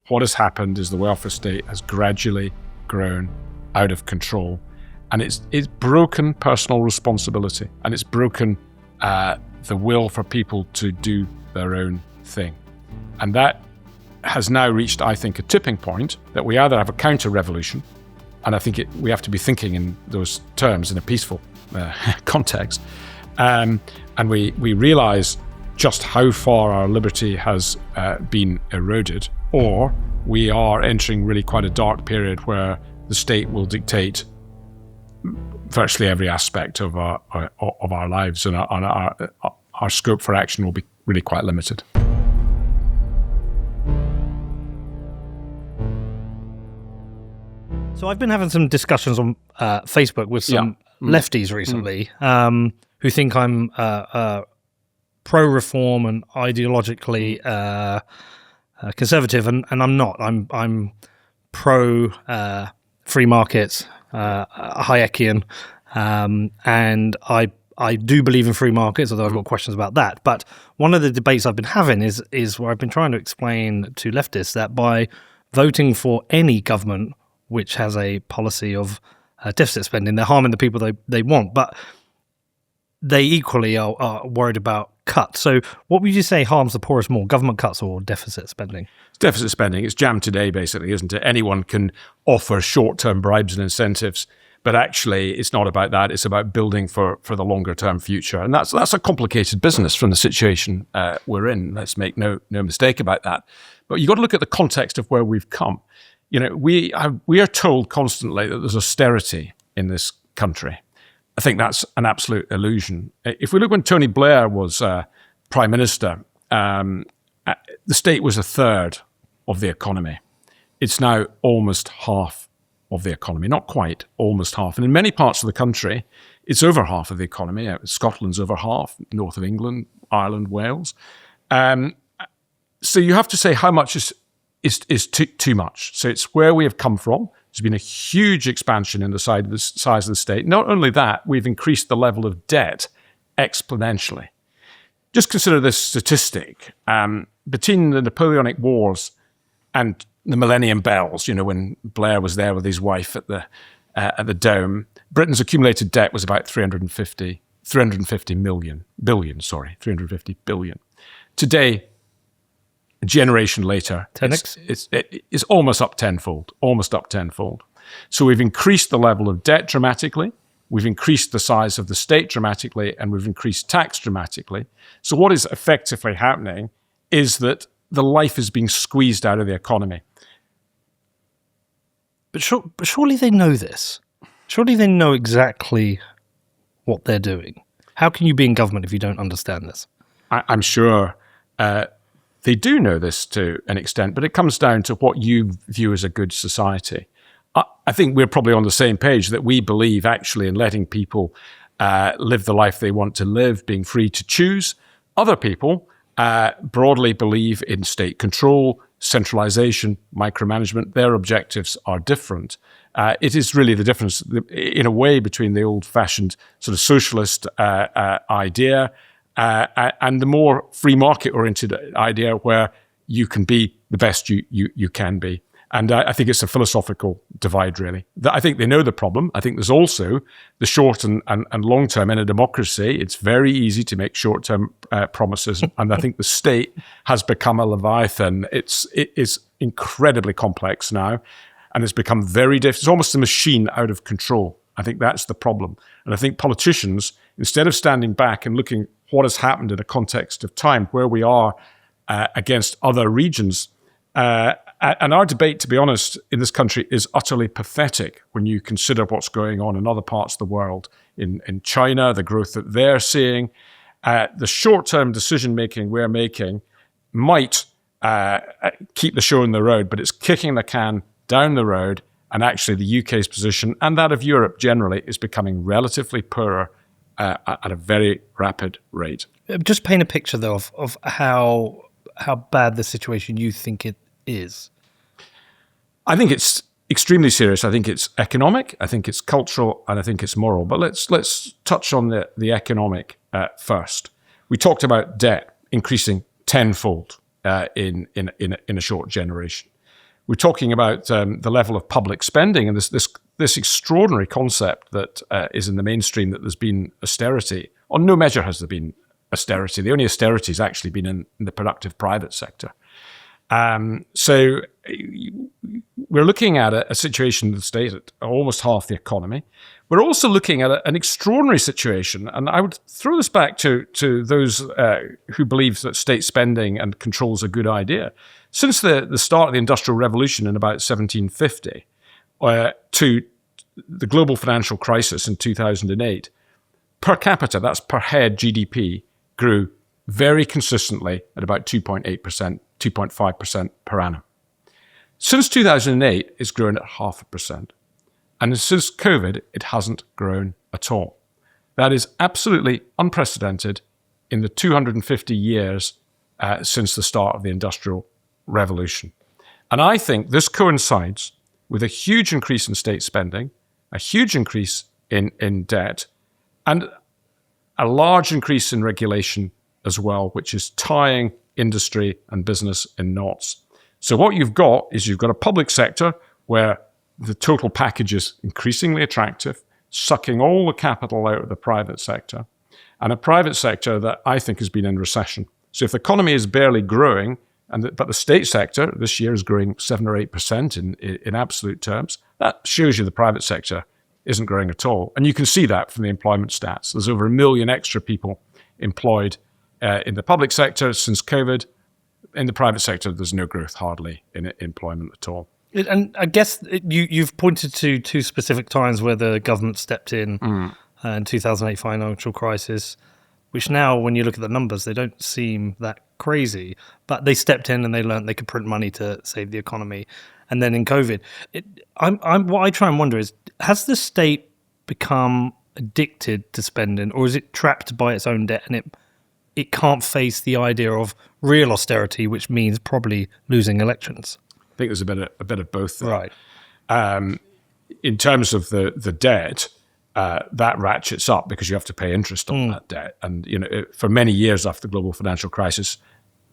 what has happened is the welfare state has gradually grown out of control, and it's broken personal responsibility, and it's broken the will for people to do their own thing. And that has now reached, I think, a tipping point that we either have a counter-revolution, and I think we have to be thinking in those terms in a peaceful context, and we realize just how far our liberty has been eroded, or we are entering really quite a dark period where the state will dictate virtually every aspect of our lives, and our scope for action will be really quite limited. So I've been having some discussions on Facebook with some lefties recently who think I'm pro-reform and ideologically conservative, and I'm not. I'm pro free markets, Hayekian, and I do believe in free markets, although I've got questions about that. But one of the debates I've been having is where I've been trying to explain to leftists that by voting for any government which has a policy of deficit spending, they're harming the people they want, but they equally are worried about cuts. So what would you say harms the poorest more, government cuts or deficit spending? It's deficit spending. It's jam today, basically, isn't it? Anyone can offer short-term bribes and incentives, but actually it's not about that. It's about building for the longer-term future. And that's a complicated business from the situation we're in. Let's make no mistake about that. But you've got to look at the context of where we've come. You know, we are told constantly that there's austerity in this country. I think that's an absolute illusion. If we look when Tony Blair was Prime Minister, the state was a third of the economy. It's now almost half of the economy. Not quite, almost half. And in many parts of the country, it's over half of the economy. Scotland's over half, north of England, Ireland, Wales. So you have to say how much is too much. So it's where we have come from. There's been a huge expansion in the size of the state. Not only that, we've increased the level of debt exponentially. Just consider this statistic. Between the Napoleonic Wars and the Millennium Bells, you know, when Blair was there with his wife at the Dome, Britain's accumulated debt was about 350 billion. Today, a generation later, it's almost up tenfold. So we've increased the level of debt dramatically, we've increased the size of the state dramatically, and we've increased tax dramatically. So what is effectively happening is that the life is being squeezed out of the economy. But surely they know this. Surely they know exactly what they're doing. How can you be in government if you don't understand this? I'm sure they do know this to an extent, but it comes down to what you view as a good society. I think we're probably on the same page that we believe actually in letting people live the life they want to live, being free to choose. Other people broadly believe in state control, centralization, micromanagement. Their objectives are different. It is really the difference, in a way, between the old-fashioned sort of socialist idea and the more free market-oriented idea where you can be the best you can be. And I think it's a philosophical divide, really. I think they know the problem. I think there's also the short and long-term. In a democracy, it's very easy to make short-term promises. And I think the state has become a leviathan. It is incredibly complex now, and it's become very difficult. It's almost a machine out of control. I think that's the problem. And I think politicians, instead of standing back and looking what has happened in a context of time, where we are against other regions, and our debate, to be honest, in this country is utterly pathetic when you consider what's going on in other parts of the world. In China, the growth that they're seeing, the short-term decision-making we're making might keep the show on the road, but it's kicking the can down the road. And actually the UK's position, and that of Europe generally, is becoming relatively poorer at a very rapid rate. Just paint a picture, though, of how bad the situation you think it is. I think it's extremely serious. I think it's economic, I think it's cultural, and I think it's moral. But let's touch on the economic first. We talked about debt increasing tenfold in a short generation. we're talking about the level of public spending and this extraordinary concept that is in the mainstream that there's been austerity. On no measure has there been austerity. The only austerity has actually been in the productive private sector. So we're looking at a situation in the state at almost half the economy. We're also looking at an extraordinary situation, and I would throw this back to those who believe that state spending and control is a good idea. Since the start of the Industrial Revolution in about 1750 to the global financial crisis in 2008, per capita, that's per head GDP, grew very consistently at about 2.8%, 2.5% per annum. Since 2008, it's grown at 0.5%. And since COVID, it hasn't grown at all. That is absolutely unprecedented in the 250 years since the start of the Industrial Revolution. And I think this coincides with a huge increase in state spending, a huge increase in debt, and a large increase in regulation as well, which is tying industry and business in knots. So what you've got a public sector where the total package is increasingly attractive, sucking all the capital out of the private sector, and a private sector that I think has been in recession. So if the economy is barely growing, but the state sector this year is growing 7 or 8% in absolute terms, that shows you the private sector isn't growing at all. And you can see that from the employment stats. There's over 1 million extra people employed in the public sector since COVID. In the private sector, there's no growth hardly in employment at all. And I guess you've pointed to two specific times where the government stepped in 2008 financial crisis, which now, when you look at the numbers, they don't seem that crazy. But they stepped in and they learned they could print money to save the economy. And then in COVID, what I try and wonder is, has the state become addicted to spending, or is it trapped by its own debt and it can't face the idea of real austerity, which means probably losing elections? I think there's a bit of both there. Right. In terms of the debt, that ratchets up because you have to pay interest on that debt. And for many years after the global financial crisis,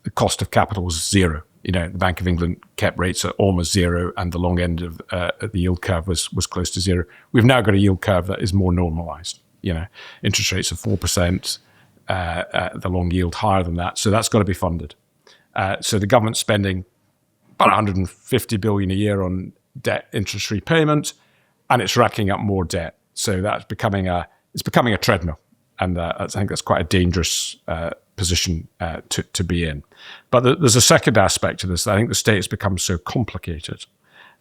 the cost of capital was zero. The Bank of England kept rates at almost zero, and the long end of the yield curve was close to zero. We've now got a yield curve that is more normalized. Interest rates of 4%, the long yield higher than that. So that's got to be funded. So the government's spending about 150 billion a year on debt interest repayment, and it's racking up more debt. So that's becoming a treadmill, and I think that's quite a dangerous position to be in. But there's a second aspect to this. I think the state has become so complicated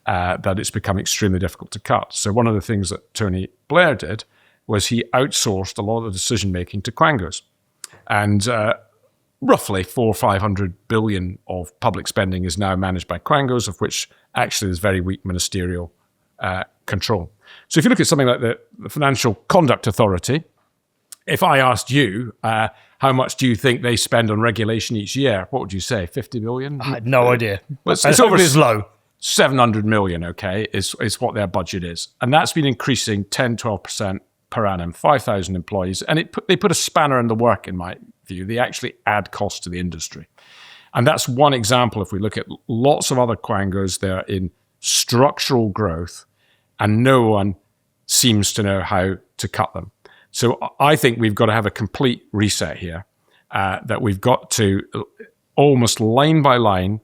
that it's become extremely difficult to cut. So one of the things that Tony Blair did was he outsourced a lot of the decision making to Quangos, and roughly 400 or 500 billion of public spending is now managed by Quangos, of which actually there's very weak ministerial control. So if you look at something like the Financial Conduct Authority, if I asked you how much do you think they spend on regulation each year, what would you say? 50 billion? I had no idea. Well, it's over low. 700 million, okay, is what their budget is. And that's been increasing 10, 12% per annum, 5,000 employees. And they put a spanner in the work, in my view. They actually add cost to the industry. And that's one example. If we look at lots of other Quangos, they're in structural growth, and no one seems to know how to cut them. So I think we've got to have a complete reset here, that we've got to almost line by line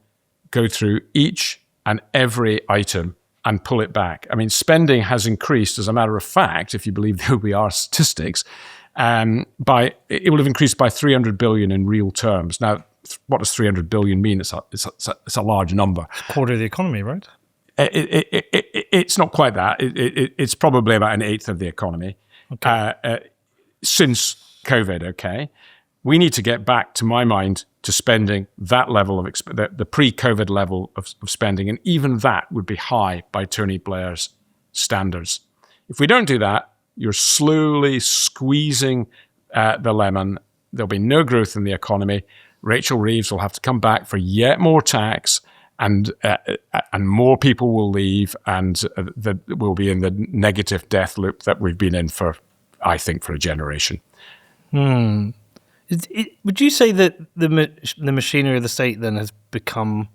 go through each and every item and pull it back. I mean, spending has increased, as a matter of fact, if you believe the OBR statistics, it will have increased by 300 billion in real terms. Now, what does 300 billion mean? It's a large number. It's a quarter of the economy, right? It's not quite that. It's probably about an eighth of the economy. Okay. Since COVID, okay? We need to get back, to my mind, to spending that level of the pre-COVID level of spending, and even that would be high by Tony Blair's standards. If we don't do that, you're slowly squeezing the lemon. There'll be no growth in the economy. Rachel Reeves will have to come back for yet more tax, and more people will leave, and we'll be in the negative death loop that we've been in for a generation. Would you say that the machinery of the state then has become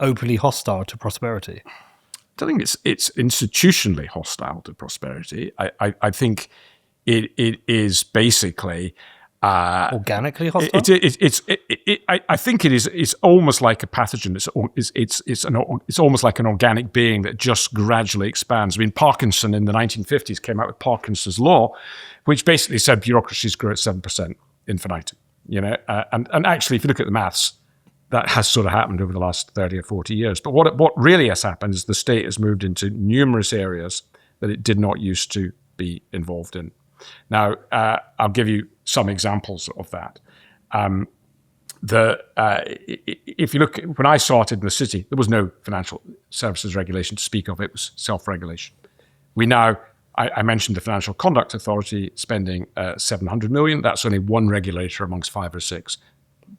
openly hostile to prosperity? I don't think it's institutionally hostile to prosperity. I think it is basically Organically hostile? I think it is. It's almost like a pathogen. It's almost like an organic being that just gradually expands. I mean, Parkinson in the 1950s came out with Parkinson's law, which basically said bureaucracies grow at 7% infinitum. And actually, if you look at the maths, that has sort of happened over the last 30 or 40 years. But what really has happened is the state has moved into numerous areas that it did not used to be involved in. Now, I'll give you some examples of that. If you look, when I started in the city, there was no financial services regulation to speak of. It was self-regulation. I mentioned the Financial Conduct Authority spending 700 million. That's only one regulator amongst 5 or 6.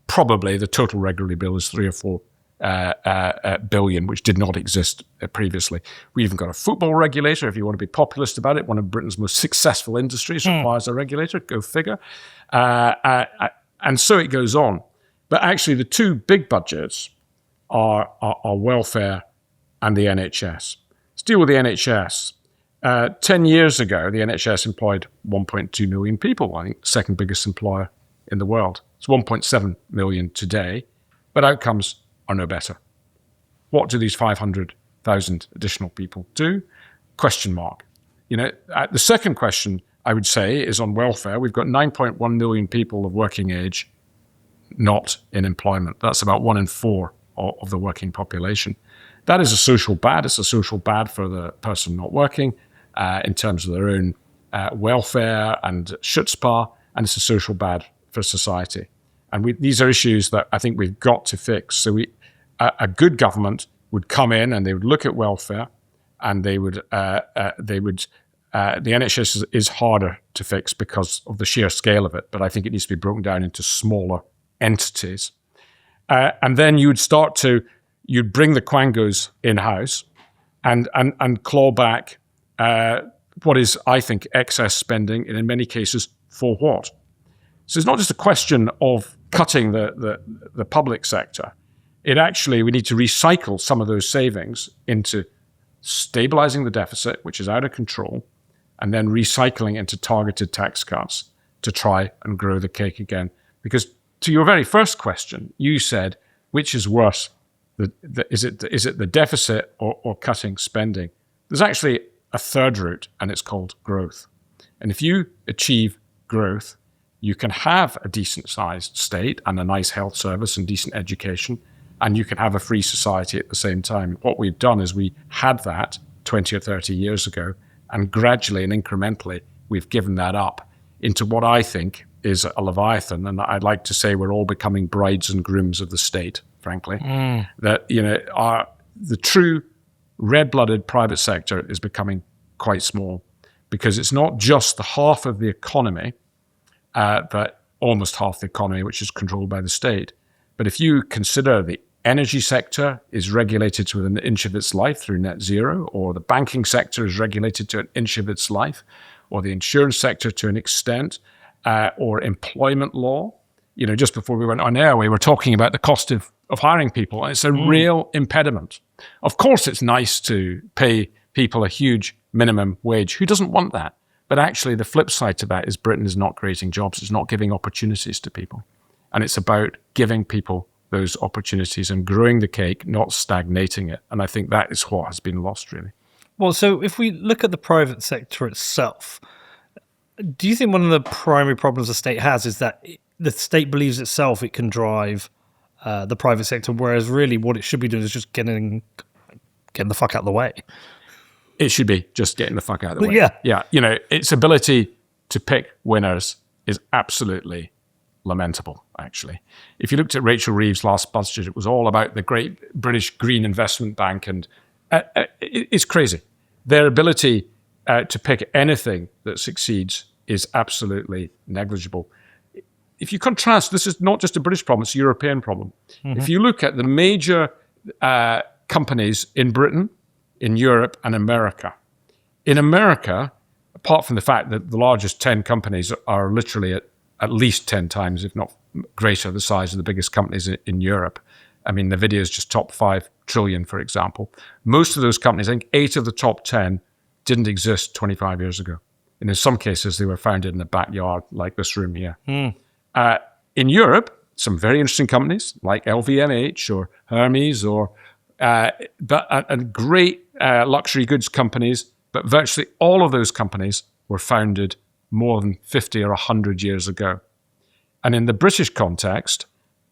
Probably the total regulatory bill is 3 or 4 billion, which did not exist previously. We even got a football regulator, if you want to be populist about it. One of Britain's most successful industries requires a regulator, go figure. And so it goes on. But actually the two big budgets are welfare and the NHS. Let's deal with the NHS. 10 years ago, the NHS employed 1.2 million people, I think the second biggest employer in the world. It's 1.7 million today, but outcomes are no better. What do these 500,000 additional people do? Question mark. The second question I would say is on welfare. We've got 9.1 million people of working age not in employment. That's about 1 in 4 of the working population. That is a social bad. It's a social bad for the person not working in terms of their own welfare and chutzpah, and it's a social bad for society. And these are issues that I think we've got to fix. So a good government would come in and they would look at welfare, and the NHS is harder to fix because of the sheer scale of it, but I think it needs to be broken down into smaller entities. And then you'd bring the Quangos in-house and claw back what is, I think, excess spending, and in many cases, for what? So it's not just a question of cutting the public sector. We need to recycle some of those savings into stabilizing the deficit, which is out of control, and then recycling into targeted tax cuts to try and grow the cake again. Because to your very first question, you said, which is worse? Is it the deficit or cutting spending? There's actually a third route, and it's called growth. And if you achieve growth, you can have a decent-sized state and a nice health service and decent education, and you can have a free society at the same time. What we've done is we had that 20 or 30 years ago, and gradually and incrementally, we've given that up into what I think is a Leviathan. And I'd like to say we're all becoming brides and grooms of the state, frankly. That, the true red-blooded private sector is becoming quite small, because it's not just the half of the economy, but almost half the economy, which is controlled by the state. But if you consider the energy sector is regulated to an inch of its life through net zero, or the banking sector is regulated to an inch of its life, or the insurance sector to an extent, or employment law. Just before we went on air, we were talking about the cost of hiring people. And it's a real impediment. Of course, it's nice to pay people a huge minimum wage. Who doesn't want that? But actually, the flip side to that is Britain is not creating jobs. It's not giving opportunities to people. And it's about giving people those opportunities and growing the cake, not stagnating it. And I think that is what has been lost, really. Well, so if we look at the private sector itself, do you think one of the primary problems the state has is that the state believes itself it can drive the private sector, whereas really what it should be doing is just getting the fuck out of the way? It should be just getting the fuck out of the way. Yeah. Its ability to pick winners is absolutely lamentable, actually. If you looked at Rachel Reeves' last budget, it was all about the great British Green Investment Bank, and it's crazy. Their ability to pick anything that succeeds is absolutely negligible. If you contrast, this is not just a British problem, it's a European problem. If you look at the major companies in Britain, in Europe, and America. In America, apart from the fact that the largest 10 companies are literally at least 10 times, if not greater, the size of the biggest companies in Europe. I mean, NVIDIA's just topped $5 trillion, for example. Most of those companies, I think 8 of the top 10, didn't exist 25 years ago. And in some cases, they were founded in a backyard like this room here. In Europe, some very interesting companies like LVMH or Hermes and great luxury goods companies, but virtually all of those companies were founded more than 50 or 100 years ago. And in the British context,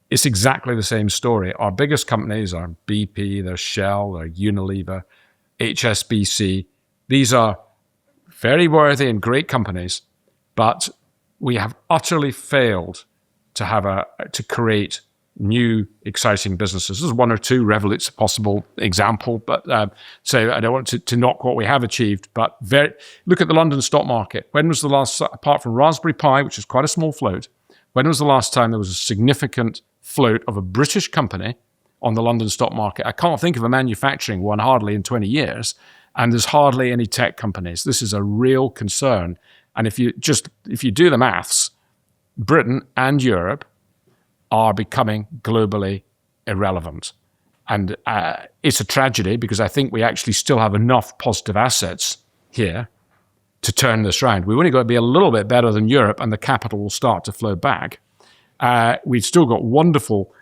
it's exactly the same story. Our biggest companies are BP, they're Shell, they're Unilever, HSBC. These are very worthy and great companies, but we have utterly failed to create new, exciting businesses. There's one or two. Revolut's a possible example, but so I don't want to knock what we have achieved. But look at the London stock market. When was the last, apart from Raspberry Pi, which is quite a small float, when was the last time there was a significant float of a British company on the London stock market? I can't think of a manufacturing one hardly in 20 years, and there's hardly any tech companies. This is a real concern. And if you do the maths, Britain and Europe are becoming globally irrelevant. And it's a tragedy because I think we actually still have enough positive assets here to turn this around. We've only got to be a little bit better than Europe and the capital will start to flow back. We've still got wonderful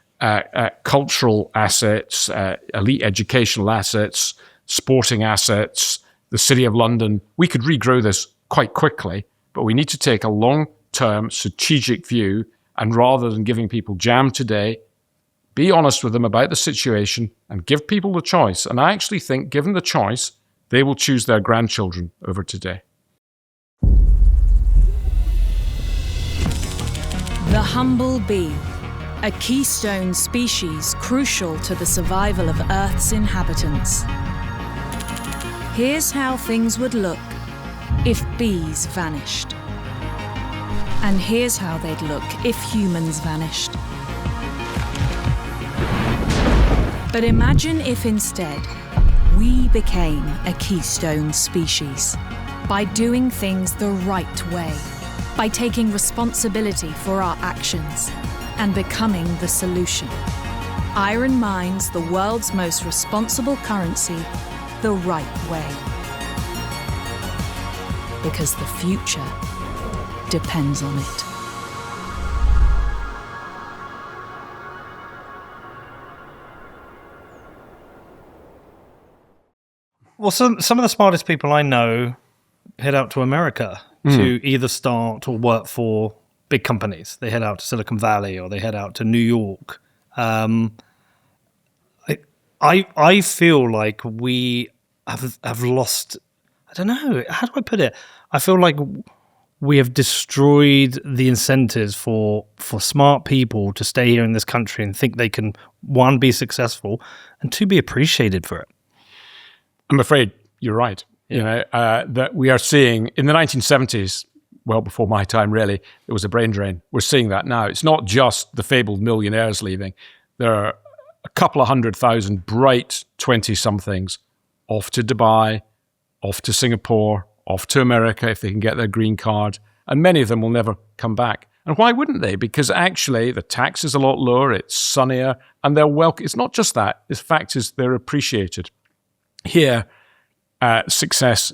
cultural assets, elite educational assets, sporting assets, the City of London. We could regrow this quite quickly, but we need to take a long-term strategic view, and rather than giving people jam today, be honest with them about the situation and give people the choice. And I actually think, given the choice, they will choose their grandchildren over today. The humble bee, a keystone species crucial to the survival of Earth's inhabitants. Here's how things would look if bees vanished. And here's how they'd look if humans vanished. But imagine if instead we became a keystone species by doing things the right way, by taking responsibility for our actions and becoming the solution. Iron mines the world's most responsible currency the right way. Because the future depends on it. Well, some of the smartest people I know head out to America to either start or work for big companies. They head out to Silicon Valley or they head out to New York. I feel like we have lost, I don't know, how do I put it? I feel like we have destroyed the incentives for smart people to stay here in this country and think they can, one, be successful, and two, be appreciated for it. I'm afraid you're right. You know, that we are seeing in the 1970s, well before my time really, there was a brain drain. We're seeing that now. It's not just the fabled millionaires leaving. There are a couple of 100,000 bright 20-somethings off to Dubai, off to Singapore, off to America if they can get their green card, and many of them will never come back. And why wouldn't they? Because actually the tax is a lot lower, it's sunnier, and they're welcome. It's not just that. The fact is they're appreciated. Here, success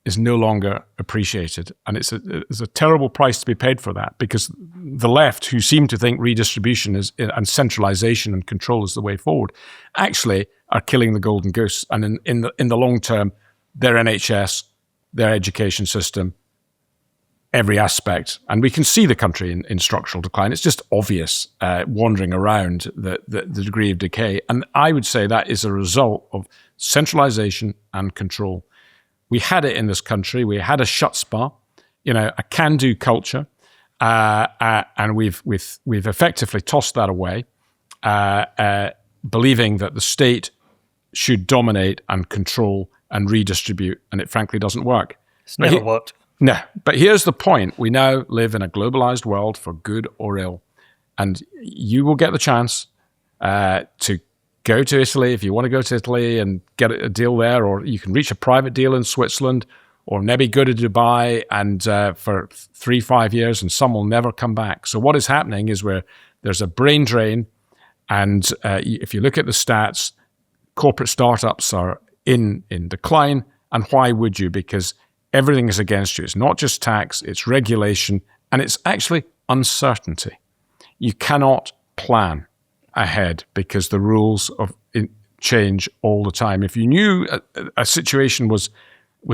is no longer appreciated, and it's a terrible price to be paid for that, because the left, who seem to think redistribution and centralization and control is the way forward, actually are killing the golden goose. And in the long term, their NHS, their education system, every aspect, and we can see the country in structural decline. It's just obvious, wandering around the degree of decay. And I would say that is a result of centralization and control. We had it in this country. We had a schutzpah, a can-do culture, and we've effectively tossed that away, believing that the state should dominate and control and redistribute, and it frankly doesn't work. It's never worked. No, but here's the point. We now live in a globalized world, for good or ill, and you will get the chance to go to Italy if you want to go to Italy and get a deal there, or you can reach a private deal in Switzerland, or maybe go to Dubai and for 3-5 years, and some will never come back. So what is happening is where there's a brain drain, and if you look at the stats, corporate startups are in decline. And why would you? Because everything is against you. It's not just tax, it's regulation, and it's actually uncertainty. You cannot plan ahead because the rules change all the time. If you knew a situation was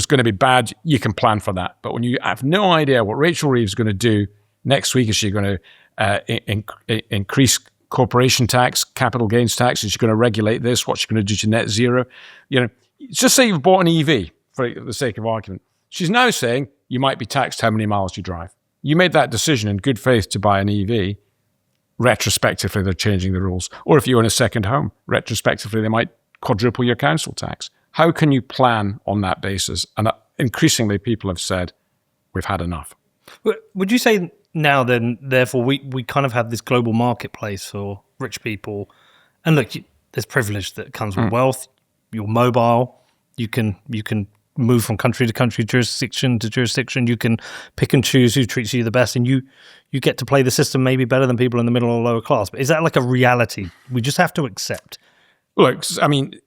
going to be bad, you can plan for that. But when you have no idea what Rachel Reeves is going to do next week, is she going to increase corporation tax, capital gains tax? Is she going to regulate this? What's she going to do to net zero? Just say you've bought an EV for the sake of argument. She's now saying you might be taxed how many miles you drive. You made that decision in good faith to buy an EV. Retrospectively, they're changing the rules. Or if you own a second home, retrospectively, they might quadruple your council tax. How can you plan on that basis? And increasingly, people have said, we've had enough. Would you say now then, therefore, we kind of have this global marketplace for rich people? And look, there's privilege that comes with wealth. You're mobile. You can move from country to country, jurisdiction to jurisdiction. You can pick and choose who treats you the best, and you get to play the system maybe better than people in the middle or lower class. But is that like a reality we just have to accept? Look, I mean,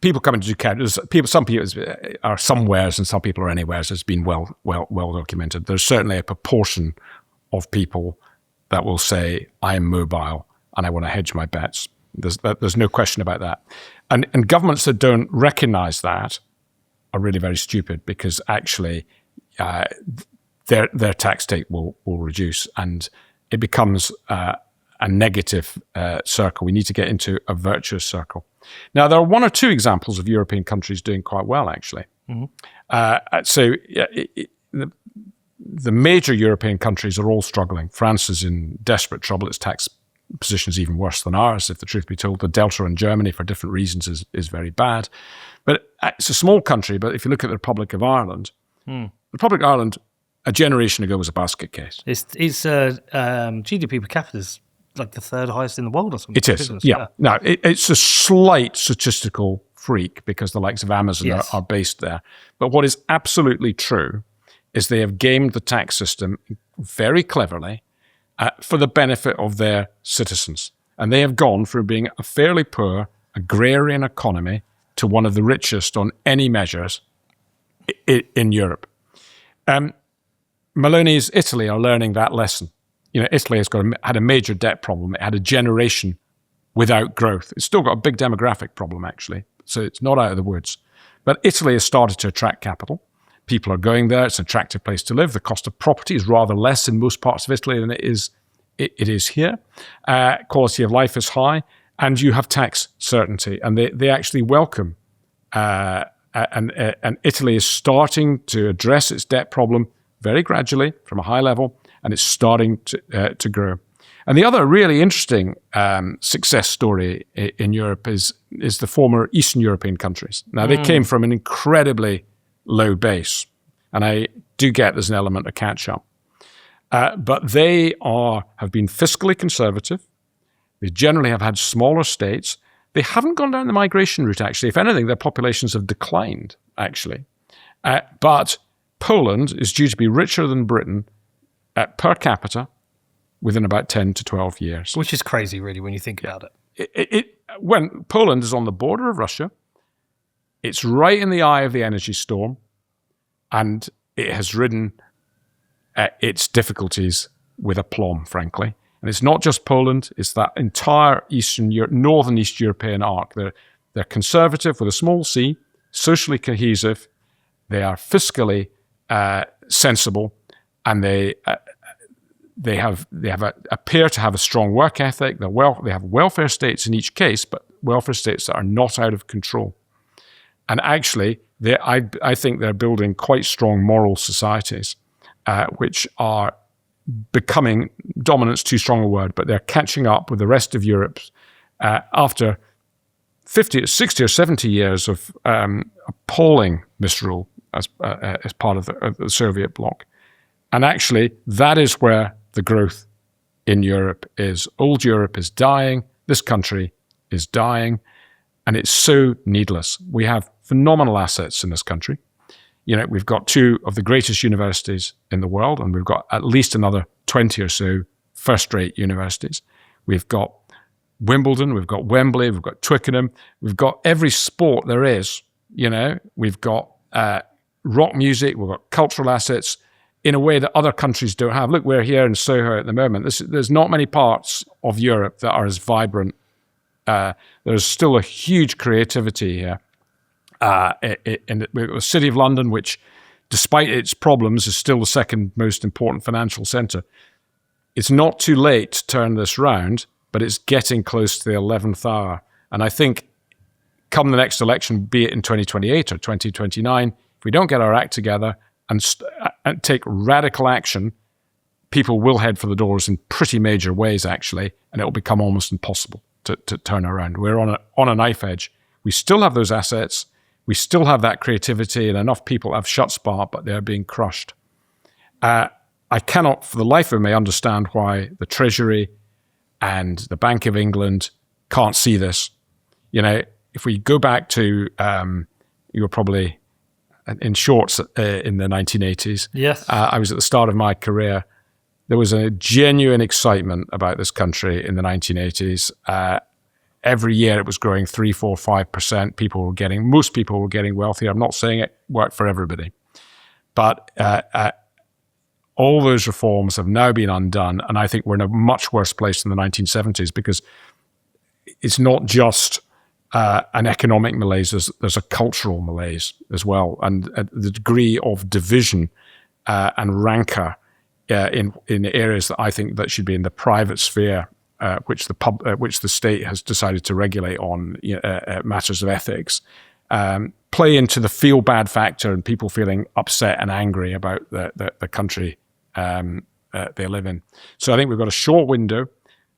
people come into Decay. Some people are somewheres and some people are anywheres. It's been well documented. There's certainly a proportion of people that will say, I am mobile and I want to hedge my bets. There's no question about that. And governments that don't recognize that are really very stupid, because actually their tax take will reduce, and it becomes a negative circle. We need to get into a virtuous circle. Now, there are one or two examples of European countries doing quite well, actually. The major European countries are all struggling. France is in desperate trouble. Its tax position is even worse than ours, if the truth be told. The delta in Germany, for different reasons, is very bad. But it's a small country, but if you look at the Republic of Ireland, the Republic of Ireland, a generation ago, was a basket case. Its GDP per capita is like the third highest in the world or something. It is, yeah. Now, it's a slight statistical freak because the likes of Amazon are based there. But what is absolutely true is they have gamed the tax system very cleverly for the benefit of their citizens. And they have gone from being a fairly poor agrarian economy to one of the richest on any measures in Europe. Maloney's Italy are learning that lesson. Italy has had a major debt problem. It had a generation without growth. It's still got a big demographic problem, actually, so it's not out of the woods. But Italy has started to attract capital. People are going there. It's an attractive place to live. The cost of property is rather less in most parts of Italy than it is here. Quality of life is high, and you have tax certainty. And they actually welcome. And Italy is starting to address its debt problem very gradually from a high level, and it's starting to grow. And the other really interesting success story in Europe is the former Eastern European countries. Now, they came from an incredibly low base, and I do get there's an element of catch-up. But they have been fiscally conservative. They generally have had smaller states. They haven't gone down the migration route, actually. If anything, their populations have declined, actually. But Poland is due to be richer than Britain per capita within about 10 to 12 years. Which is crazy, really, when you think about it. When Poland is on the border of Russia, it's right in the eye of the energy storm, and it has ridden its difficulties with aplomb, frankly. And it's not just Poland, it's that entire northern East European arc. They're conservative with a small c, socially cohesive, they are fiscally sensible, and they appear to have a strong work ethic. They have welfare states in each case, but welfare states that are not out of control. And actually, I think they're building quite strong moral societies, which are becoming, dominance too strong a word, but they're catching up with the rest of Europe after 50, 60 or 70 years of appalling misrule as part of the Soviet bloc. And actually, that is where the growth in Europe is. Old Europe is dying. This country is dying. And it's so needless. We have phenomenal assets in this country. We've got two of the greatest universities in the world, and we've got at least another 20 or so first-rate universities. We've got Wimbledon, we've got Wembley, we've got Twickenham, we've got every sport there is, we've got rock music, we've got cultural assets in a way that other countries don't have. Look, we're here in Soho at the moment. There's not many parts of Europe that are as vibrant. There's still a huge creativity here. In the City of London, which, despite its problems, is still the second most important financial centre. It's not too late to turn this round, but it's getting close to the 11th hour. And I think come the next election, be it in 2028 or 2029, if we don't get our act together and take radical action, people will head for the doors in pretty major ways, actually, and it will become almost impossible to turn around. We're on a knife edge. We still have those assets. We still have that creativity, and enough people have chutzpah, but they're being crushed. I cannot, for the life of me, understand why the Treasury and the Bank of England can't see this. If we go back to, you were probably in shorts in the 1980s. Yes. I was at the start of my career. There was a genuine excitement about this country in the 1980s. Every year it was growing 3%, 4%, 5%. Most people were getting wealthier. I'm not saying it worked for everybody, but all those reforms have now been undone, and I think we're in a much worse place than the 1970s because it's not just an economic malaise. There's a cultural malaise as well, and the degree of division and rancor in areas that I think that should be in the private sphere. Which the state has decided to regulate on matters of ethics, play into the feel bad factor and people feeling upset and angry about the country they live in. So I think we've got a short window.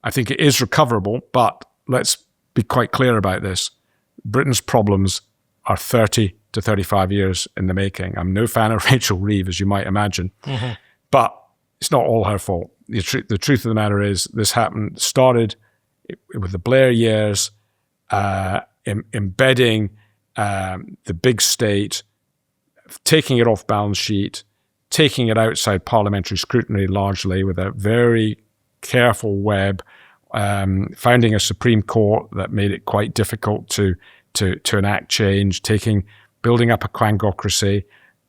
I think it is recoverable, but let's be quite clear about this. Britain's problems are 30 to 35 years in the making. I'm no fan of Rachel Reeves, as you might imagine, but it's not all her fault. The truth of the matter is this started with the Blair years, embedding the big state, taking it off balance sheet, taking it outside parliamentary scrutiny largely with a very careful web, founding a Supreme Court that made it quite difficult to enact change, building up a quangocracy,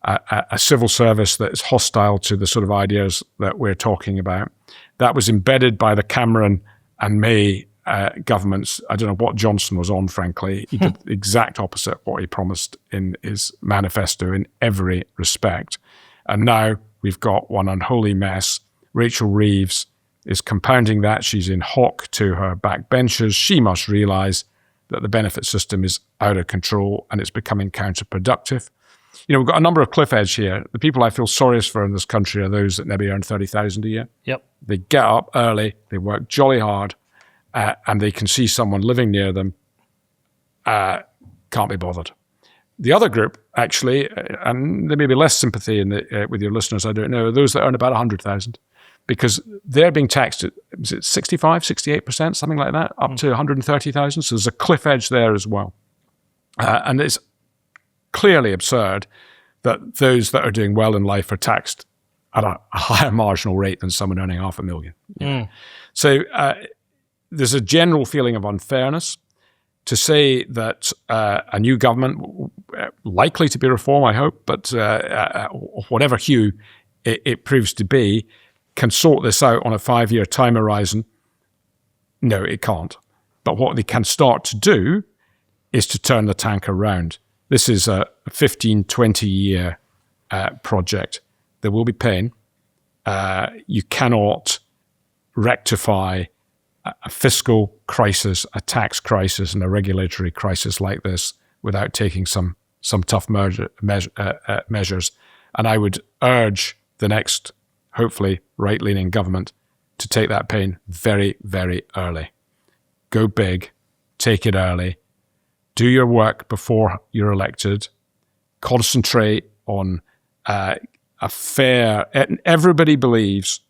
a civil service that is hostile to the sort of ideas that we're talking about. That was embedded by the Cameron and May governments. I don't know what Johnson was on, frankly. He did the exact opposite of what he promised in his manifesto in every respect. And now we've got one unholy mess. Rachel Reeves is compounding that. She's in hock to her backbenchers. She must realise that the benefit system is out of control and it's becoming counterproductive. We've got a number of cliff edge here. The people I feel sorriest for in this country are those that maybe earn 30,000 a year. Yep. They get up early, they work jolly hard, and they can see someone living near them, can't be bothered. The other group, actually, and there may be less sympathy with your listeners, I don't know, are those that earn about 100,000, because they're being taxed at, is it 65, 68%, something like that, up to 130,000. So there's a cliff edge there as well. And it's clearly absurd that those that are doing well in life are taxed at a higher marginal rate than someone earning $500,000. So there's a general feeling of unfairness. To say that a new government, likely to be reform, I hope, but whatever hue it proves to be, can sort this out on a 5-year time horizon, no, it can't. But what they can start to do is to turn the tank around. This is a 15, 20-year project. There will be pain. You cannot rectify a fiscal crisis, a tax crisis, and a regulatory crisis like this without taking some tough measures. And I would urge the next, hopefully, right-leaning government to take that pain very, very early. Go big, take it early, do your work before you're elected, concentrate on a fair, everybody believes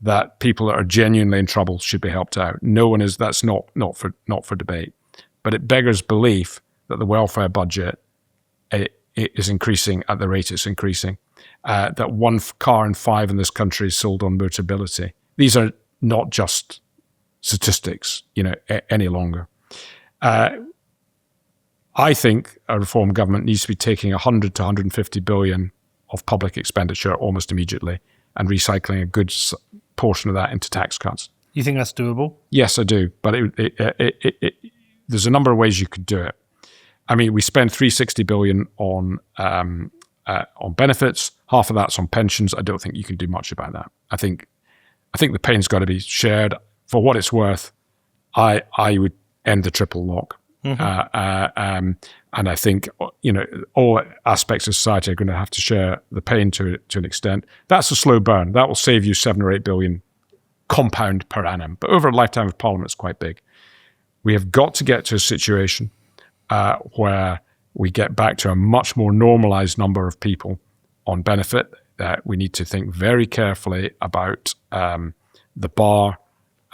that people that are genuinely in trouble should be helped out. No one is, that's not for debate. But it beggars belief that the welfare budget it is increasing at the rate it's increasing. That 1 car in 5 in this country is sold on Motability. These are not just statistics, any longer. I think a reform government needs to be taking 100 to 150 billion of public expenditure almost immediately and recycling a good portion of that into tax cuts. You think that's doable? Yes, I do. But there's a number of ways you could do it. I mean, we spend 360 billion on benefits. Half of that's on pensions. I don't think you can do much about that. I think the pain's got to be shared. For what it's worth, I would end the triple lock. And I think all aspects of society are going to have to share the pain to an extent. That's a slow burn. That will save you 7 or 8 billion compound per annum. But over a lifetime of Parliament, it's quite big. We have got to get to a situation where we get back to a much more normalized number of people on benefit. We need to think very carefully about the bar,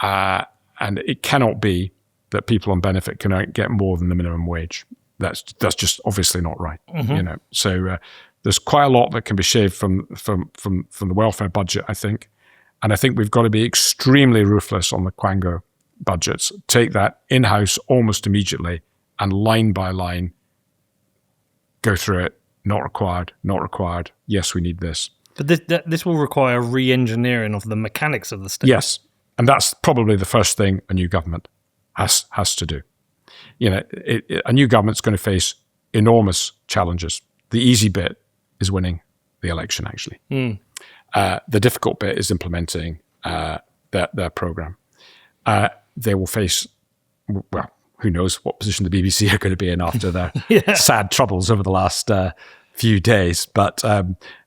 and it cannot be that people on benefit can get more than the minimum wage. That's just obviously not right. So there's quite a lot that can be shaved from the welfare budget, I think, and I think we've got to be extremely ruthless on the Quango budgets. Take that in-house almost immediately and line by line go through it. Not required. Not required. Yes, we need this. But this will require re-engineering of the mechanics of the state. Yes, and that's probably the first thing a new government has to do. A new government's going to face enormous challenges. The easy bit is winning the election, actually. The difficult bit is implementing their program. They will face, well, who knows what position the BBC are going to be in after their sad troubles over the last few days. But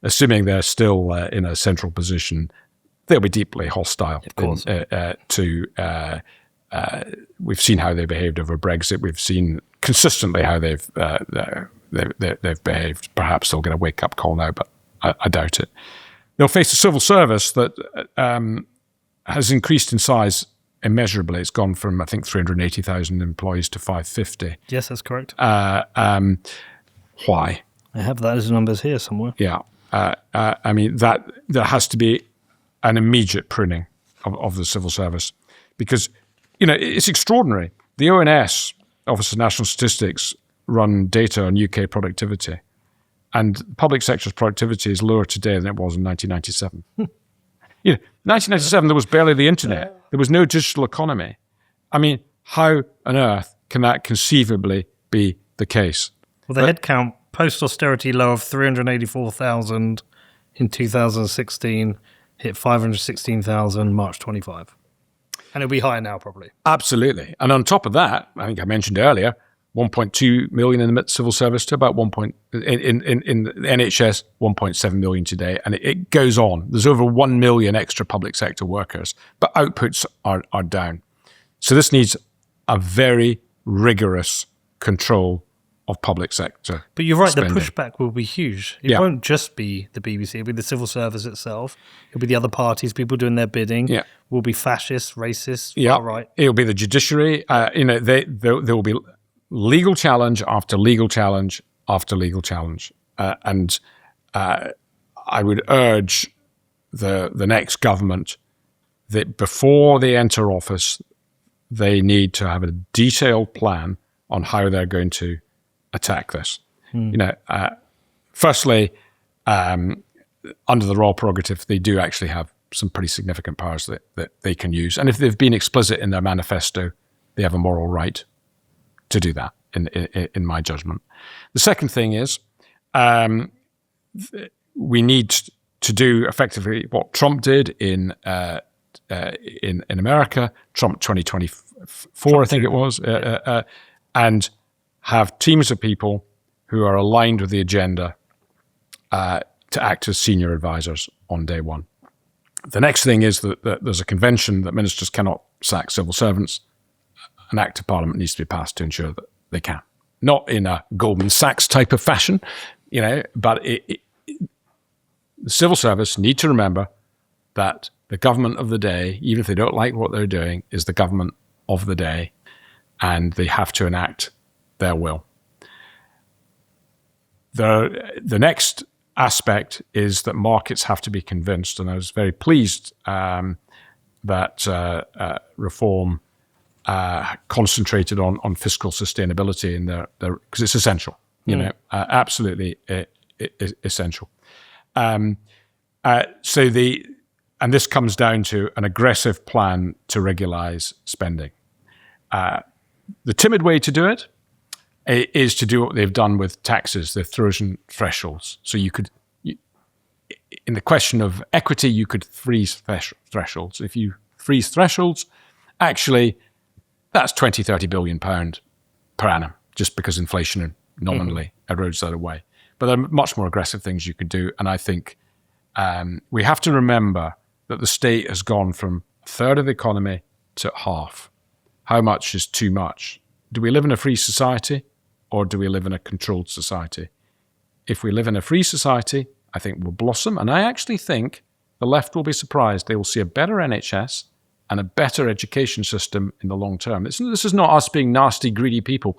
assuming they're still in a central position, they'll be deeply hostile. Of course. We've seen how they behaved over Brexit. We've seen consistently how they've behaved. Perhaps they'll get a wake-up call now, but I doubt it. They'll face a civil service that has increased in size immeasurably. It's gone from, I think, 380,000 employees to 550. Yes, that's correct. Why? I have those numbers here somewhere. Yeah. I mean, there has to be an immediate pruning of the civil service because, it's extraordinary. The ONS, Office of National Statistics, run data on UK productivity, and the public sector's productivity is lower today than it was in 1997. 1997, there was barely the internet. There was no digital economy. I mean, how on earth can that conceivably be the case? Well, the headcount post-austerity low of 384,000 in 2016 hit 516,000 March 25. And it'll be higher now, probably. Absolutely. And on top of that, I think I mentioned earlier, 1.2 million in the civil service to about in the NHS, 1.7 million today. And it goes on. There's over 1 million extra public sector workers, but outputs are down. So this needs a very rigorous control of public sector. But you're right, spending. The pushback will be huge. It won't just be the BBC, it'll be the civil service itself. It'll be the other parties, people doing their bidding. Yeah. Will be fascist, racist, far right. It'll be the judiciary. There will be legal challenge after legal challenge after legal challenge. And I would urge the next government that before they enter office, they need to have a detailed plan on how they're going to attack this. Firstly, under the royal prerogative, they do actually have some pretty significant powers that they can use. And if they've been explicit in their manifesto, they have a moral right to do that, in my judgment. The second thing is we need to do effectively what Trump did in America, Trump 2024, I think it was, and have teams of people who are aligned with the agenda to act as senior advisors on day one. The next thing is that there's a convention that ministers cannot sack civil servants. An act of parliament needs to be passed to ensure that they can. Not in a Goldman Sachs type of fashion, but the civil service need to remember that the government of the day, even if they don't like what they're doing, is the government of the day, and they have to enact their will. The next aspect is that markets have to be convinced, and I was very pleased that reform concentrated on fiscal sustainability in their because it's essential, absolutely essential. And this comes down to an aggressive plan to regularize spending. The timid way to do it is to do what they've done with taxes. They've frozen thresholds. So in the question of equity, you could freeze thresholds. If you freeze thresholds, actually, that's 20, 30 billion pound per annum, just because inflation nominally erodes that away. But there are much more aggressive things you could do. And I think we have to remember that the state has gone from a third of the economy to half. How much is too much? Do we live in a free society or do we live in a controlled society? If we live in a free society, I think we'll blossom. And I actually think the left will be surprised. They will see a better NHS and a better education system in the long term. This is not us being nasty, greedy people.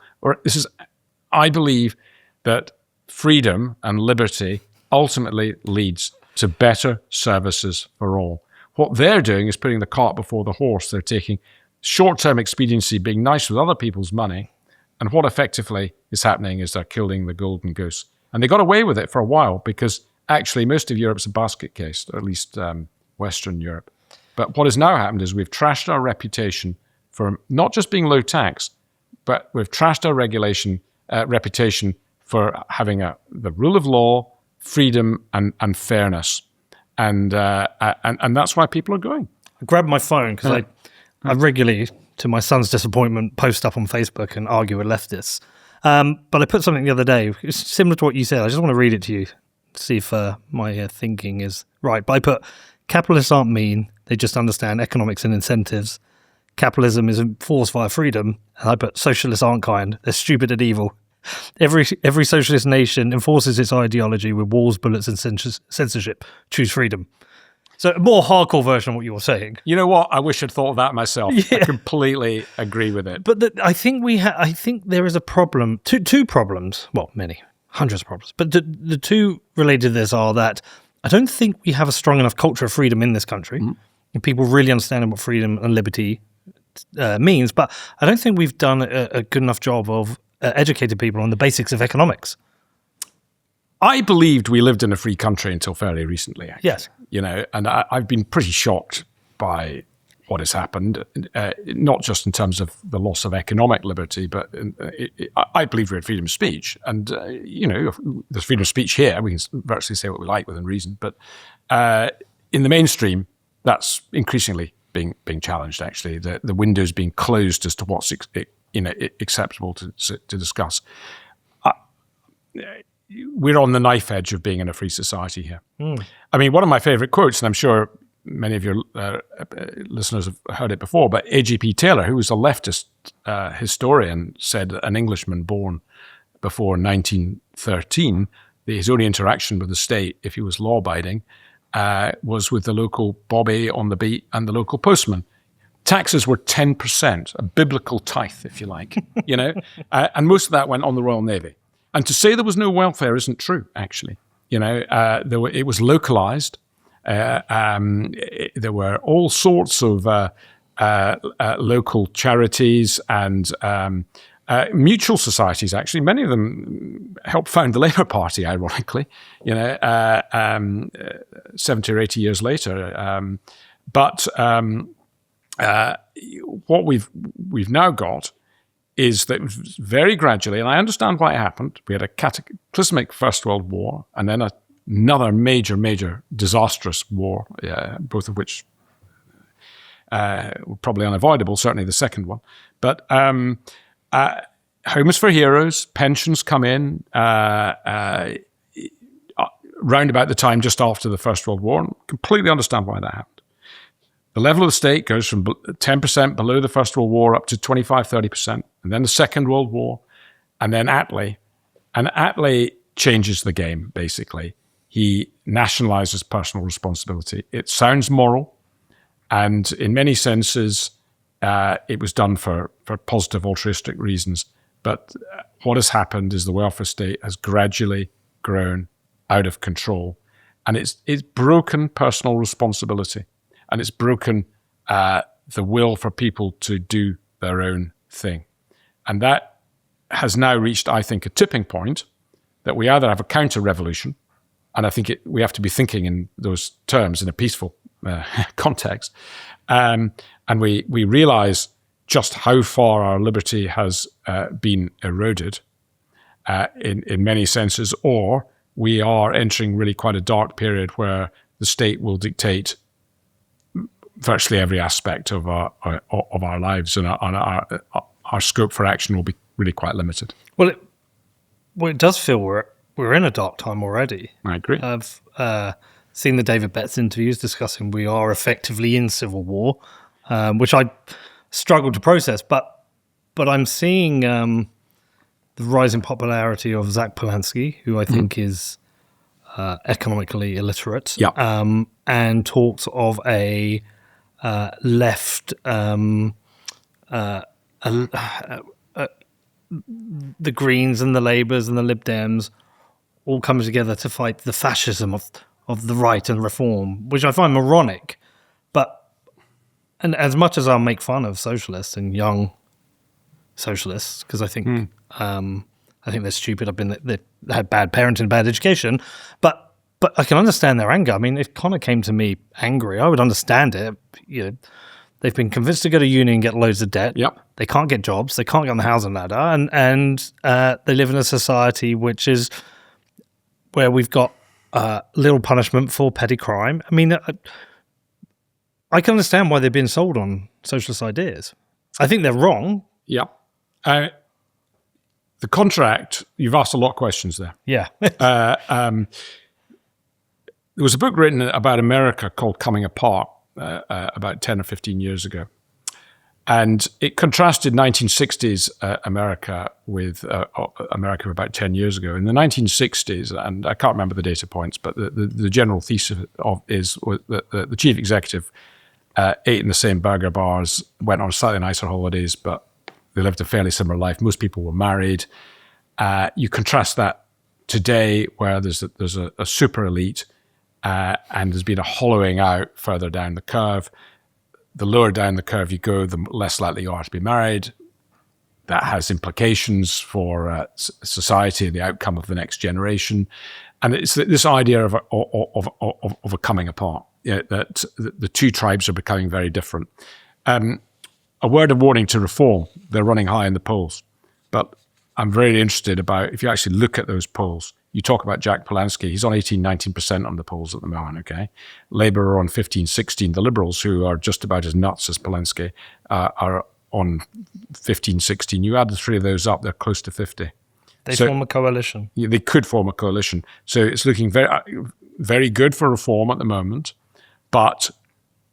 I believe that freedom and liberty ultimately leads to better services for all. What they're doing is putting the cart before the horse. They're taking short-term expediency, being nice with other people's money, and what effectively is happening is they're killing the golden goose. And they got away with it for a while because actually most of Europe's a basket case, or at least Western Europe. But what has now happened is we've trashed our reputation for not just being low tax, but we've trashed our reputation for having the rule of law, freedom, and fairness, and that's why people are going. I grabbed my phone because I regularly, to my son's disappointment, post up on Facebook and argue with leftists. But I put something the other day. It's similar to what you said. I just want to read it to you, to see if my thinking is right. But I put, capitalists aren't mean. They just understand economics and incentives. Capitalism is enforced via freedom. And I put, socialists aren't kind. They're stupid and evil. Every socialist nation enforces its ideology with walls, bullets, and censorship. Choose freedom. So a more hardcore version of what you were saying. You know what? I wish I'd thought of that myself. Yeah. I completely agree with it. But I think I think there is a problem. Two problems. Well, many, hundreds of problems. But the two related to this are that I don't think we have a strong enough culture of freedom in this country. And people really understanding what freedom and liberty means. But I don't think we've done a good enough job of educating people on the basics of economics. I believed we lived in a free country until fairly recently. Actually. Yes. And I've been pretty shocked by what has happened, not just in terms of the loss of economic liberty, but I believe we had freedom of speech. And, there's freedom of speech here. We can virtually say what we like within reason. But in the mainstream, that's increasingly being challenged, actually. The window's being closed as to what's acceptable to discuss. We're on the knife edge of being in a free society here. I mean, one of my favorite quotes, and I'm sure many of your listeners have heard it before, but A.G.P. Taylor, who was a leftist historian, said that an Englishman born before 1913, his only interaction with the state, if he was law-abiding, was with the local bobby on the beat and the local postman. Taxes were 10%, a biblical tithe, if you like, and most of that went on the Royal Navy. And to say there was no welfare isn't true, actually. It was localized. There were all sorts of local charities and mutual societies, actually. Many of them helped found the Labour Party, ironically, 70 or 80 years later. But what we've now got is that very gradually, and I understand why it happened, we had a cataclysmic First World War and then another major, major disastrous war, both of which were probably unavoidable, certainly the second one. But homes for heroes, pensions come in round about the time just after the First World War, and completely understand why that happened. The level of the state goes from 10% below the First World War up to 25, 30%, and then the Second World War, and then Attlee. And Attlee changes the game, basically. He nationalizes personal responsibility. It sounds moral, and in many senses, it was done for positive altruistic reasons. But what has happened is the welfare state has gradually grown out of control, and it's broken personal responsibility. And it's broken the will for people to do their own thing. And that has now reached, I think, a tipping point that we either have a counter-revolution, and I think we have to be thinking in those terms in a peaceful context, and we realize just how far our liberty has been eroded in many senses, or we are entering really quite a dark period where the state will dictate virtually every aspect of our lives, and our scope for action will be really quite limited. Well, it does feel we're in a dark time already. I agree. I've seen the David Betts interviews discussing we are effectively in civil war, which I struggle to process. But I'm seeing the rising popularity of Zach Polanski, who I think is economically illiterate, and talks of a left. The Greens and the Labours and the Lib Dems all come together to fight the fascism of the right and reform, which I find moronic. And as much as I'll make fun of socialists and young socialists, because I think they're stupid. They had bad parenting, bad education, but I can understand their anger. I mean, if Connor came to me angry, I would understand it. You know, they've been convinced to go to uni and get loads of debt. Yep. They can't get jobs. They can't get on the housing ladder, and they live in a society which is where we've got little punishment for petty crime. I mean, I can understand why they've been sold on socialist ideas. I think they're wrong. Yeah. The contract, you've asked a lot of questions there. Yeah. There was a book written about America called Coming Apart about 10 or 15 years ago. And it contrasted 1960s America with America about 10 years ago. In the 1960s, and I can't remember the data points, but the general thesis is that the chief executive ate in the same burger bars, went on slightly nicer holidays, but they lived a fairly similar life. Most people were married. You contrast that today, where there's a super elite, and there's been a hollowing out further down the curve. The lower down the curve you go, the less likely you are to be married. That has implications for society and the outcome of the next generation. And it's this idea of a coming apart, that the two tribes are becoming very different. A word of warning to reform, they're running high in the polls. But I'm very interested about, if you actually look at those polls, you talk about Jack Polanski, he's on 18-19% on the polls at the moment, okay? Labour are on 15-16. The Liberals, who are just about as nuts as Polanski, are on 15-16. You add the three of those up, they're close to 50. They form a coalition. Yeah, they could form a coalition. So it's looking very, very good for reform at the moment. But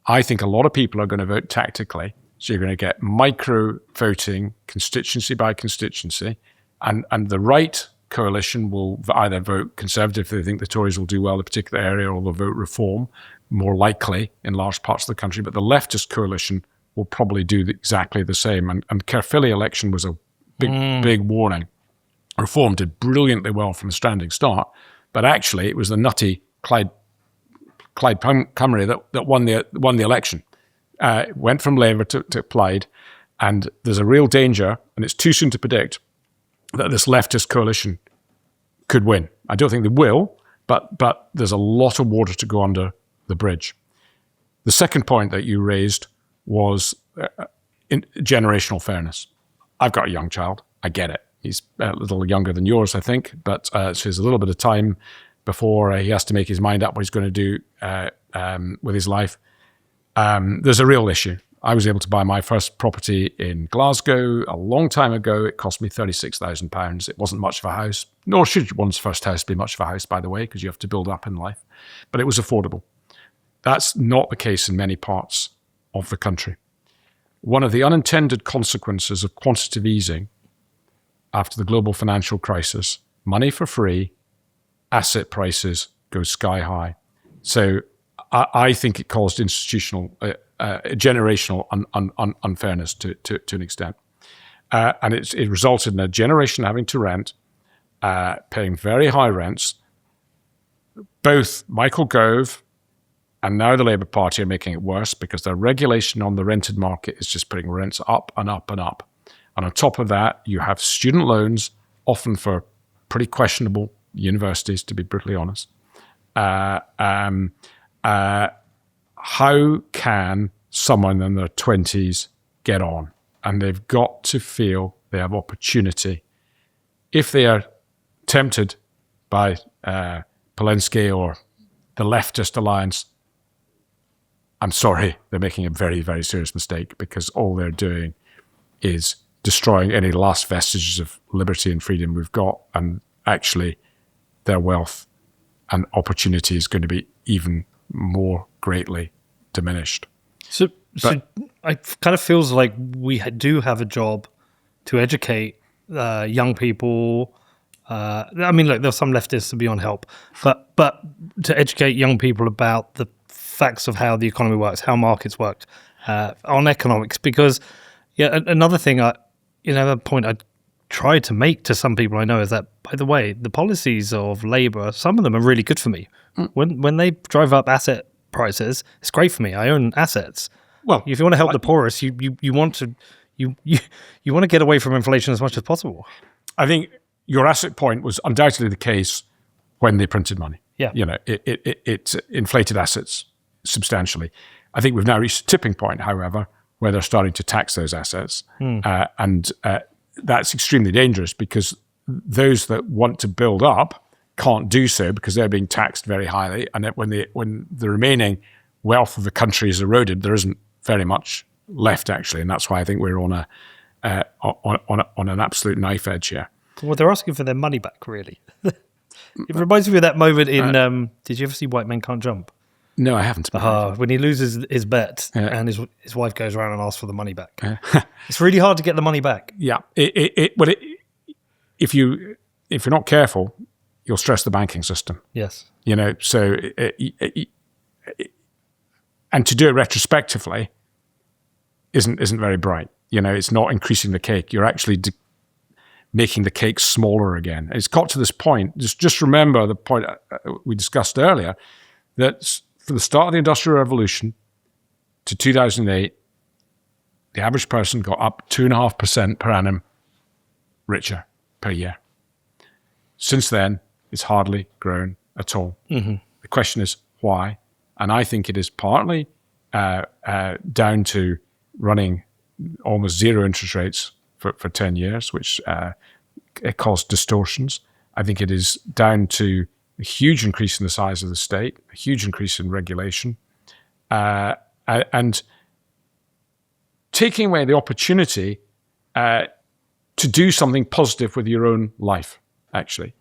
I think a lot of people are going to vote tactically. So you're going to get micro voting, constituency by constituency, and the right coalition will either vote Conservative if they think the Tories will do well in a particular area, or they'll vote Reform, more likely in large parts of the country. But the leftist coalition will probably do exactly the same. And Caerphilly election was a big warning. Reform did brilliantly well from a standing start, but actually it was the nutty Clyde Cymru that won the election. Went from Labour to Plaid, and there's a real danger, and it's too soon to predict, that this leftist coalition could win. I don't think they will, but there's a lot of water to go under the bridge. The second point that you raised was generational fairness. I've got a young child. I get it. He's a little younger than yours, I think, but so there's a little bit of time before he has to make his mind up what he's going to do with his life. There's a real issue. I was able to buy my first property in Glasgow a long time ago. It cost me £36,000. It wasn't much of a house, nor should one's first house be much of a house, by the way, because you have to build up in life. But it was affordable. That's not the case in many parts of the country. One of the unintended consequences of quantitative easing after the global financial crisis, money for free, asset prices go sky high. So I think it caused institutional, generational unfairness to an extent. And it resulted in a generation having to rent, paying very high rents. Both Michael Gove And now the Labour Party are making it worse because their regulation on the rented market is just putting rents up and up and up. And on top of that, you have student loans, often for pretty questionable universities, to be brutally honest. How can someone in their 20s get on? And they've got to feel they have opportunity. If they are tempted by Zelensky or the leftist alliance, I'm sorry, they're making a very, very serious mistake, because all they're doing is destroying any last vestiges of liberty and freedom we've got, and actually their wealth and opportunity is going to be even more greatly diminished. So it kind of feels like we do have a job to educate young people. I mean, look, there's some leftists to be on help, but to educate young people about the facts of how the economy works, how markets work, on economics. Because another thing, a point I tried to make to some people I know is that, by the way, the policies of Labour, some of them are really good for me. When they drive up asset prices, it's great for me. I own assets. Well, if you want to help the poorest, you want to get away from inflation as much as possible. I think your asset point was undoubtedly the case when they printed money. Yeah, it inflated assets substantially. I think we've now reached a tipping point, however, where they're starting to tax those assets, and that's extremely dangerous, because those that want to build up can't do so because they're being taxed very highly, and when the remaining wealth of the country is eroded, there isn't very much left, actually, and that's why I think we're on an absolute knife edge here. Well, they're asking for their money back, really. It reminds me of that moment in. Did you ever see White Men Can't Jump? No, I haven't. When he loses his bet and his wife goes around and asks for the money back. It's really hard to get the money back. Yeah, if you're not careful, you'll stress the banking system. Yes. So and to do it retrospectively isn't very bright. It's not increasing the cake. You're actually making the cake smaller again. It's got to this point. Just remember the point we discussed earlier, that from the start of the Industrial Revolution to 2008, the average person got up 2.5% per annum richer per year. Since then, it's hardly grown at all. Mm-hmm. The question is why? And I think it is partly down to running almost zero interest rates for 10 years, which it caused distortions. I think it is down to a huge increase in the size of the state, a huge increase in regulation, and taking away the opportunity to do something positive with your own life, actually.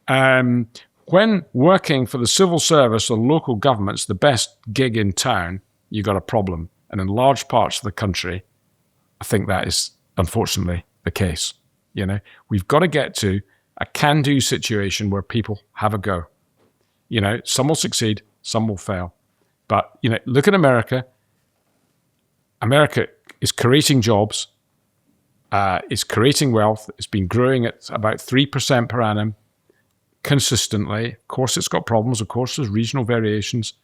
When working for the civil service or local government's the best gig in town, you've got a problem. And in large parts of the country, I think that is unfortunately the case. We've got to get to a can-do situation where people have a go. Some will succeed, some will fail. But, look at America. America is creating jobs, it's creating wealth. It's been growing at about 3% per annum consistently. Of course, it's got problems. Of course, there's regional variations.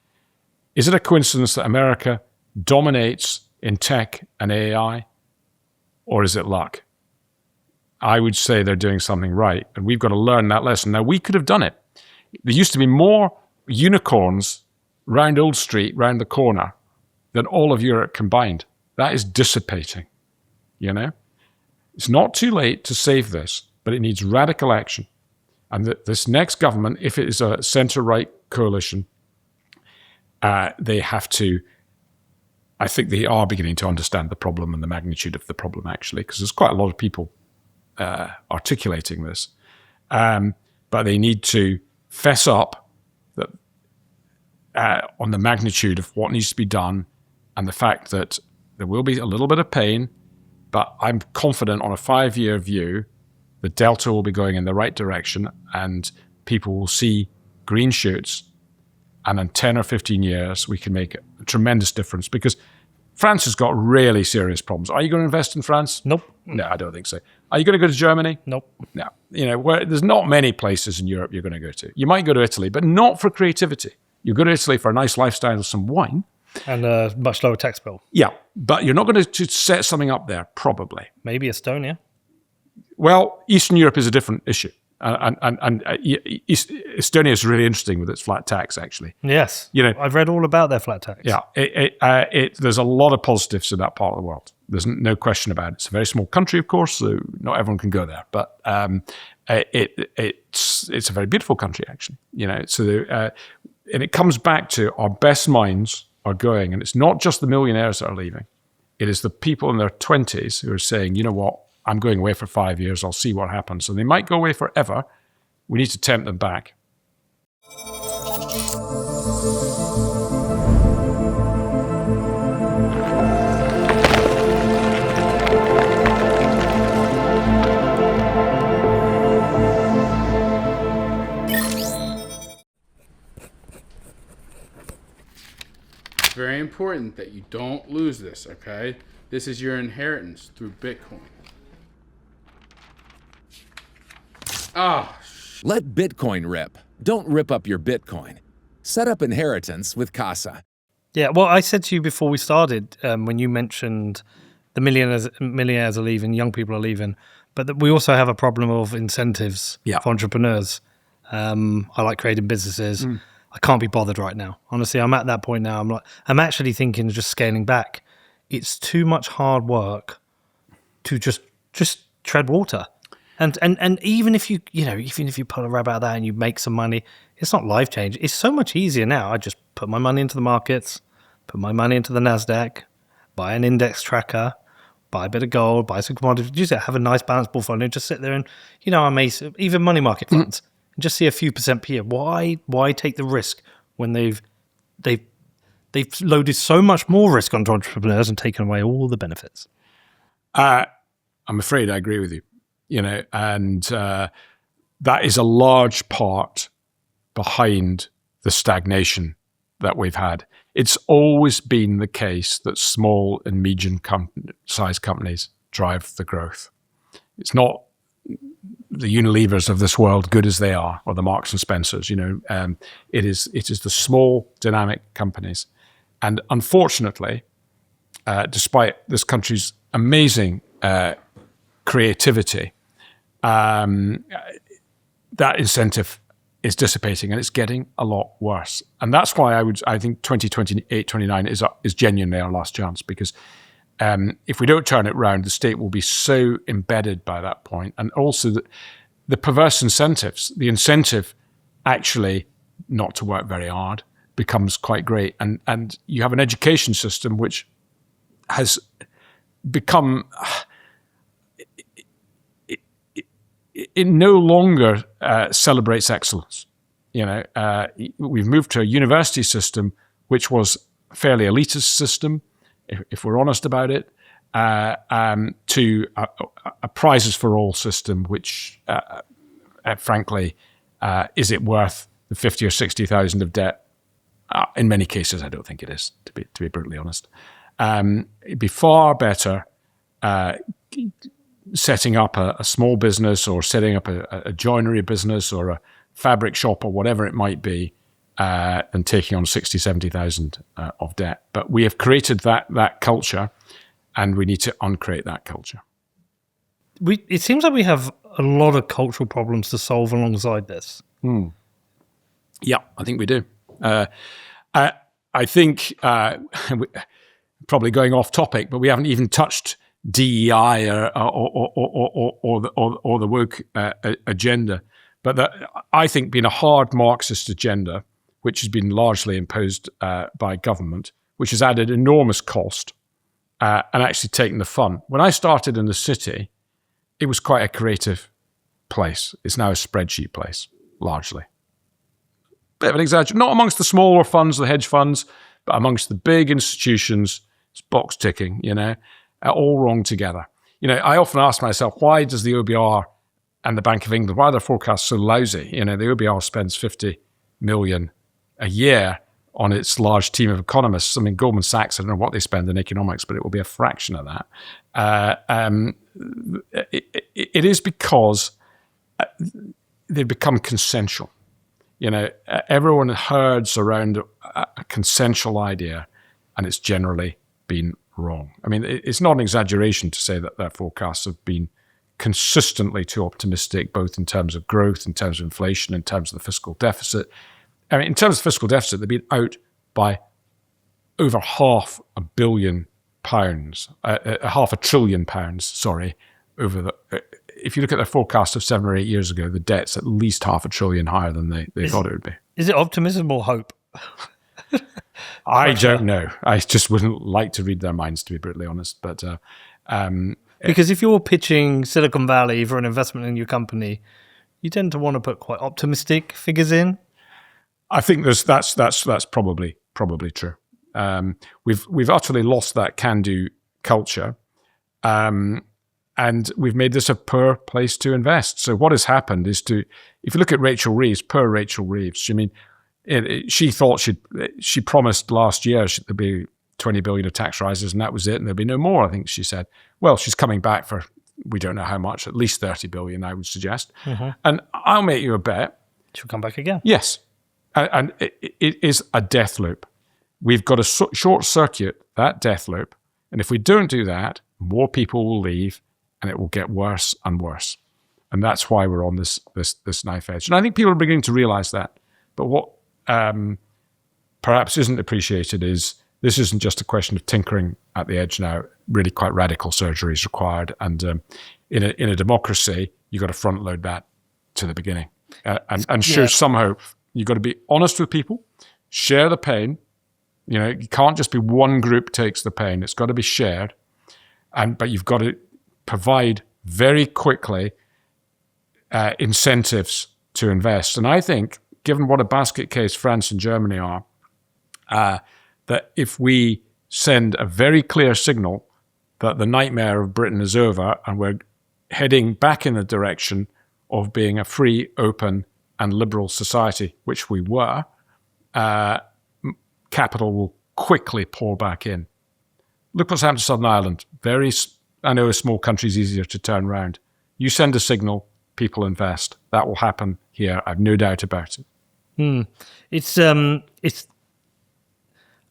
Is it a coincidence that America dominates in tech and AI, or is it luck? I would say they're doing something right, and we've got to learn that lesson. Now, we could have done it. There used to be more unicorns round Old Street, round the corner, than all of Europe combined. That is dissipating, It's not too late to save this, but it needs radical action. And this next government, if it is a centre-right coalition, they have to, I think they are beginning to understand the problem and the magnitude of the problem, actually, because there's quite a lot of people articulating this. But they need to fess up on the magnitude of what needs to be done, and the fact that there will be a little bit of pain, but I'm confident on a 5-year view, the delta will be going in the right direction, and people will see green shoots, and in 10 or 15 years, we can make a tremendous difference, because France has got really serious problems. Are you going to invest in France? Nope. No, I don't think so. Are you going to go to Germany? Nope. No. There's not many places in Europe you're going to go to. You might go to Italy, but not for creativity. You go to Italy for a nice lifestyle, some wine. And a much lower tax bill. Yeah, but you're not going to set something up there, probably. Maybe Estonia. Well, Eastern Europe is a different issue. Estonia is really interesting with its flat tax, actually. Yes, I've read all about their flat tax. Yeah, there's a lot of positives in that part of the world. There's no question about it. It's a very small country, of course, so not everyone can go there. But it's a very beautiful country, actually. And it comes back to our best minds are going, and it's not just the millionaires that are leaving. It is the people in their 20s who are saying, you know what, I'm going away for 5 years, I'll see what happens. And they might go away forever. We need to tempt them back. It's very important that you don't lose this, okay? This is your inheritance through Bitcoin. Let Bitcoin rip. Don't rip up your Bitcoin. Set up inheritance with Casa. Yeah, well, I said to you before we started, when you mentioned the millionaires are leaving, young people are leaving, but that we also have a problem of incentives for entrepreneurs. I like creating businesses. I can't be bothered right now. Honestly, I'm at that point now. I'm actually thinking of just scaling back. It's too much hard work to just tread water. And even if you pull a rabbit out of that and you make some money, it's not life changing. It's so much easier now. I just put my money into the markets, put my money into the NASDAQ, buy an index tracker, buy a bit of gold, buy some commodities, just have a nice balanced portfolio, just sit there and, I may even money market funds, and just see a few percent per year. Why take the risk when they've loaded so much more risk onto entrepreneurs and taken away all the benefits? I'm afraid I agree with you. And that is a large part behind the stagnation that we've had. It's always been the case that small and medium-sized companies drive the growth. It's not the Unilevers of this world, good as they are, or the Marks and Spencers. It is the small, dynamic companies. And unfortunately, despite this country's amazing creativity, that incentive is dissipating, and it's getting a lot worse. And that's why I think 2028, 29 is genuinely our last chance, because if we don't turn it around, the state will be so embedded by that point. And also the perverse incentives, the incentive actually not to work very hard becomes quite great. And you have an education system which has become... It no longer celebrates excellence. We've moved to a university system which was a fairly elitist system, if we're honest about it, to a prizes for all system, which, frankly, is it worth the 50 or 60,000 of debt? In many cases, I don't think it is. To be brutally honest, it'd be far better setting up a small business, or setting up a joinery business, or a fabric shop, or whatever it might be, than taking on 60, 70,000 of debt. But we have created that culture, and we need to uncreate that culture. It seems like we have a lot of cultural problems to solve alongside this. Yeah, I think we do. I think, probably going off topic, but we haven't even touched DEI or the woke agenda. But I think being a hard Marxist agenda, which has been largely imposed by government, which has added enormous cost and actually taken the fun. When I started in the city, it was quite a creative place. It's now a spreadsheet place, largely. Bit of an exaggeration, not amongst the smaller funds, the hedge funds, but amongst the big institutions. It's box ticking, all wrong together. I often ask myself, why does the OBR and the Bank of England, why are their forecasts so lousy? The OBR spends 50 million a year on its large team of economists. I mean, Goldman Sachs, I don't know what they spend in economics, but it will be a fraction of that. It is because they've become consensual. everyone herds around a consensual idea, and it's generally been wrong. I mean, it's not an exaggeration to say that their forecasts have been consistently too optimistic, both in terms of growth, in terms of inflation, in terms of the fiscal deficit. I mean, in terms of fiscal deficit, they've been out by over £500 billion, £500 billion, sorry, over the. If you look at their forecast of 7 or 8 years ago, the debt's at least £500 billion higher than they thought it would be. Is it optimism or hope? I don't know. I just wouldn't like to read their minds, to be brutally honest. But because if you're pitching Silicon Valley for an investment in your company, you tend to want to put quite optimistic figures in. I think that's probably true. We've utterly lost that can-do culture, and we've made this a poor place to invest. So what has happened is if you look at Rachel Reeves, poor Rachel Reeves. I mean, she thought she promised last year there'd be 20 billion of tax rises, and that was it, and there'd be no more. I think she said. Well, she's coming back for we don't know how much, at least 30 billion, I would suggest. Mm-hmm. And I'll make you a bet. She'll come back again. Yes. And it is a death loop. We've got to short circuit that death loop. And if we don't do that, more people will leave and it will get worse and worse. And that's why we're on this knife edge. And I think people are beginning to realize that. But what perhaps isn't appreciated is this isn't just a question of tinkering at the edge now. Really quite radical surgery is required. And in a democracy, you've got to front load that to the beginning. And show some hope. You've got to be honest with people, share the pain. You can't just be one group takes the pain. It's got to be shared. But you've got to provide very quickly incentives to invest. And I think, given what a basket case France and Germany are, that if we send a very clear signal that the nightmare of Britain is over and we're heading back in the direction of being a free, open, and liberal society, which we were, capital will quickly pour back in. Look what's happened to Southern Ireland. I know a small country is easier to turn around. You send a signal, people invest. That will happen here. I've no doubt about it. It's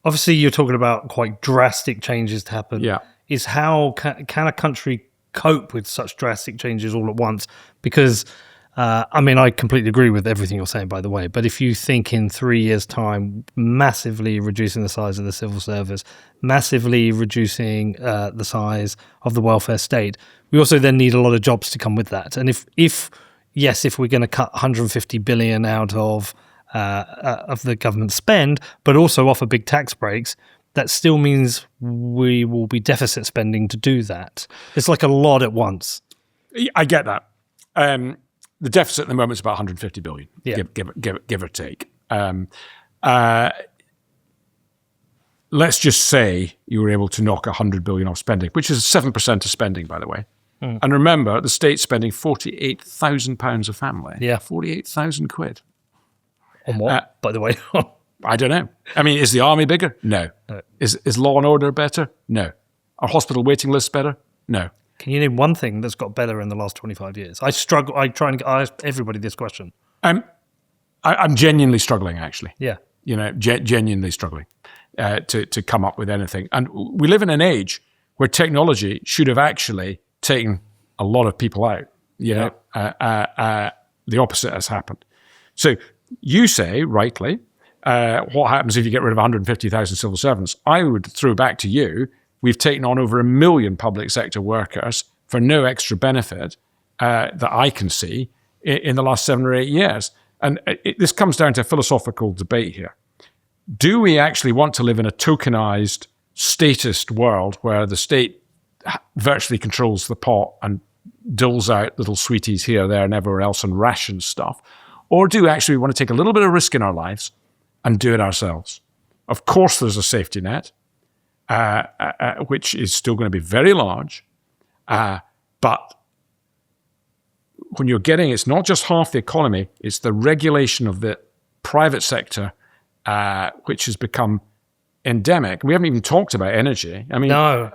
obviously you're talking about quite drastic changes to happen. Yeah. Is how can a country cope with such drastic changes all at once? Because I completely agree with everything you're saying, by the way. But if you think in 3 years' time, massively reducing the size of the civil service, massively reducing the size of the welfare state, we also then need a lot of jobs to come with that. And if we're going to cut 150 billion out of the government spend, but also offer big tax breaks, that still means we will be deficit spending to do that. It's like a lot at once. I get that. The deficit at the moment is about 150 billion, give or take. Let's just say you were able to knock 100 billion off spending, which is 7% of spending, by the way. And remember, the state's spending £48,000 a family. Yeah. 48,000 quid. On what, by the way? I don't know. I mean, is the army bigger? No. Is law and order better? No. Are hospital waiting lists better? No. Can you name one thing that's got better in the last 25 years? I try and ask everybody this question. I'm genuinely struggling, actually. Yeah. Genuinely struggling to come up with anything. And we live in an age where technology should have actually taken a lot of people out. The opposite has happened. So you say, rightly, what happens if you get rid of 150,000 civil servants? I would throw back to you, we've taken on over 1 million public sector workers for no extra benefit that I can see in the last 7 or 8 years. And this comes down to a philosophical debate here. Do we actually want to live in a tokenized, statist world where the state virtually controls the pot and doles out little sweeties here, there, and everywhere else and rations stuff? Or do we actually want to take a little bit of risk in our lives and do it ourselves? Of course, there's a safety net, which is still going to be very large. But when you're getting, it's not just half the economy, it's the regulation of the private sector, which has become endemic. We haven't even talked about energy. I mean, No.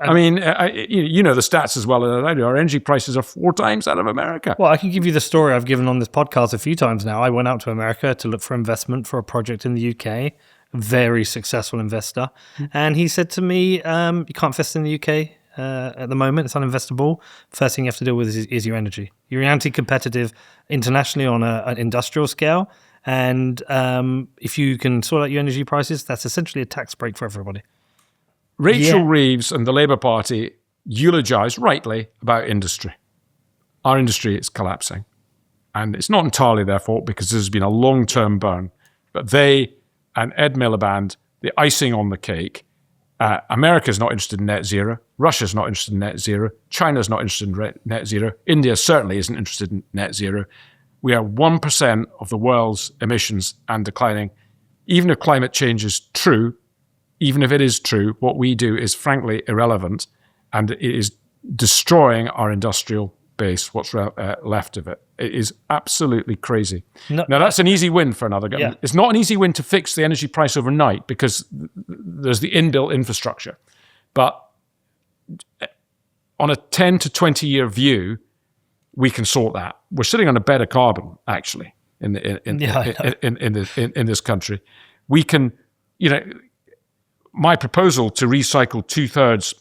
you know the stats as well as I do. Our energy prices are 4 times out of America. Well, I can give you the story I've given on this podcast a few times now. I went out to America to look for investment for a project in the UK. Very successful investor. And he said to me, you can't invest in the UK at the moment. It's uninvestable. First thing you have to deal with is your energy. You're anti-competitive internationally on an industrial scale. And if you can sort out your energy prices, that's essentially a tax break for everybody. Rachel Reeves and the Labour Party eulogise rightly about industry. Our industry is collapsing. And it's not entirely their fault because this has been a long-term burn. But they and Ed Miliband, the icing on the cake, America's not interested in net zero. Russia's not interested in net zero. China's not interested in net zero. India certainly isn't interested in net zero. We are 1% of the world's emissions and declining. Even if climate change is true, even if it is true, what we do is frankly irrelevant, and it is destroying our industrial base, what's left of it. It is absolutely crazy. Now, that's an easy win for another government. Yeah. It's not an easy win to fix the energy price overnight because there's the inbuilt infrastructure. But on a 10 to 20-year view, we can sort that. We're sitting on a bed of carbon, actually, in this country. We can, my proposal to recycle 2/3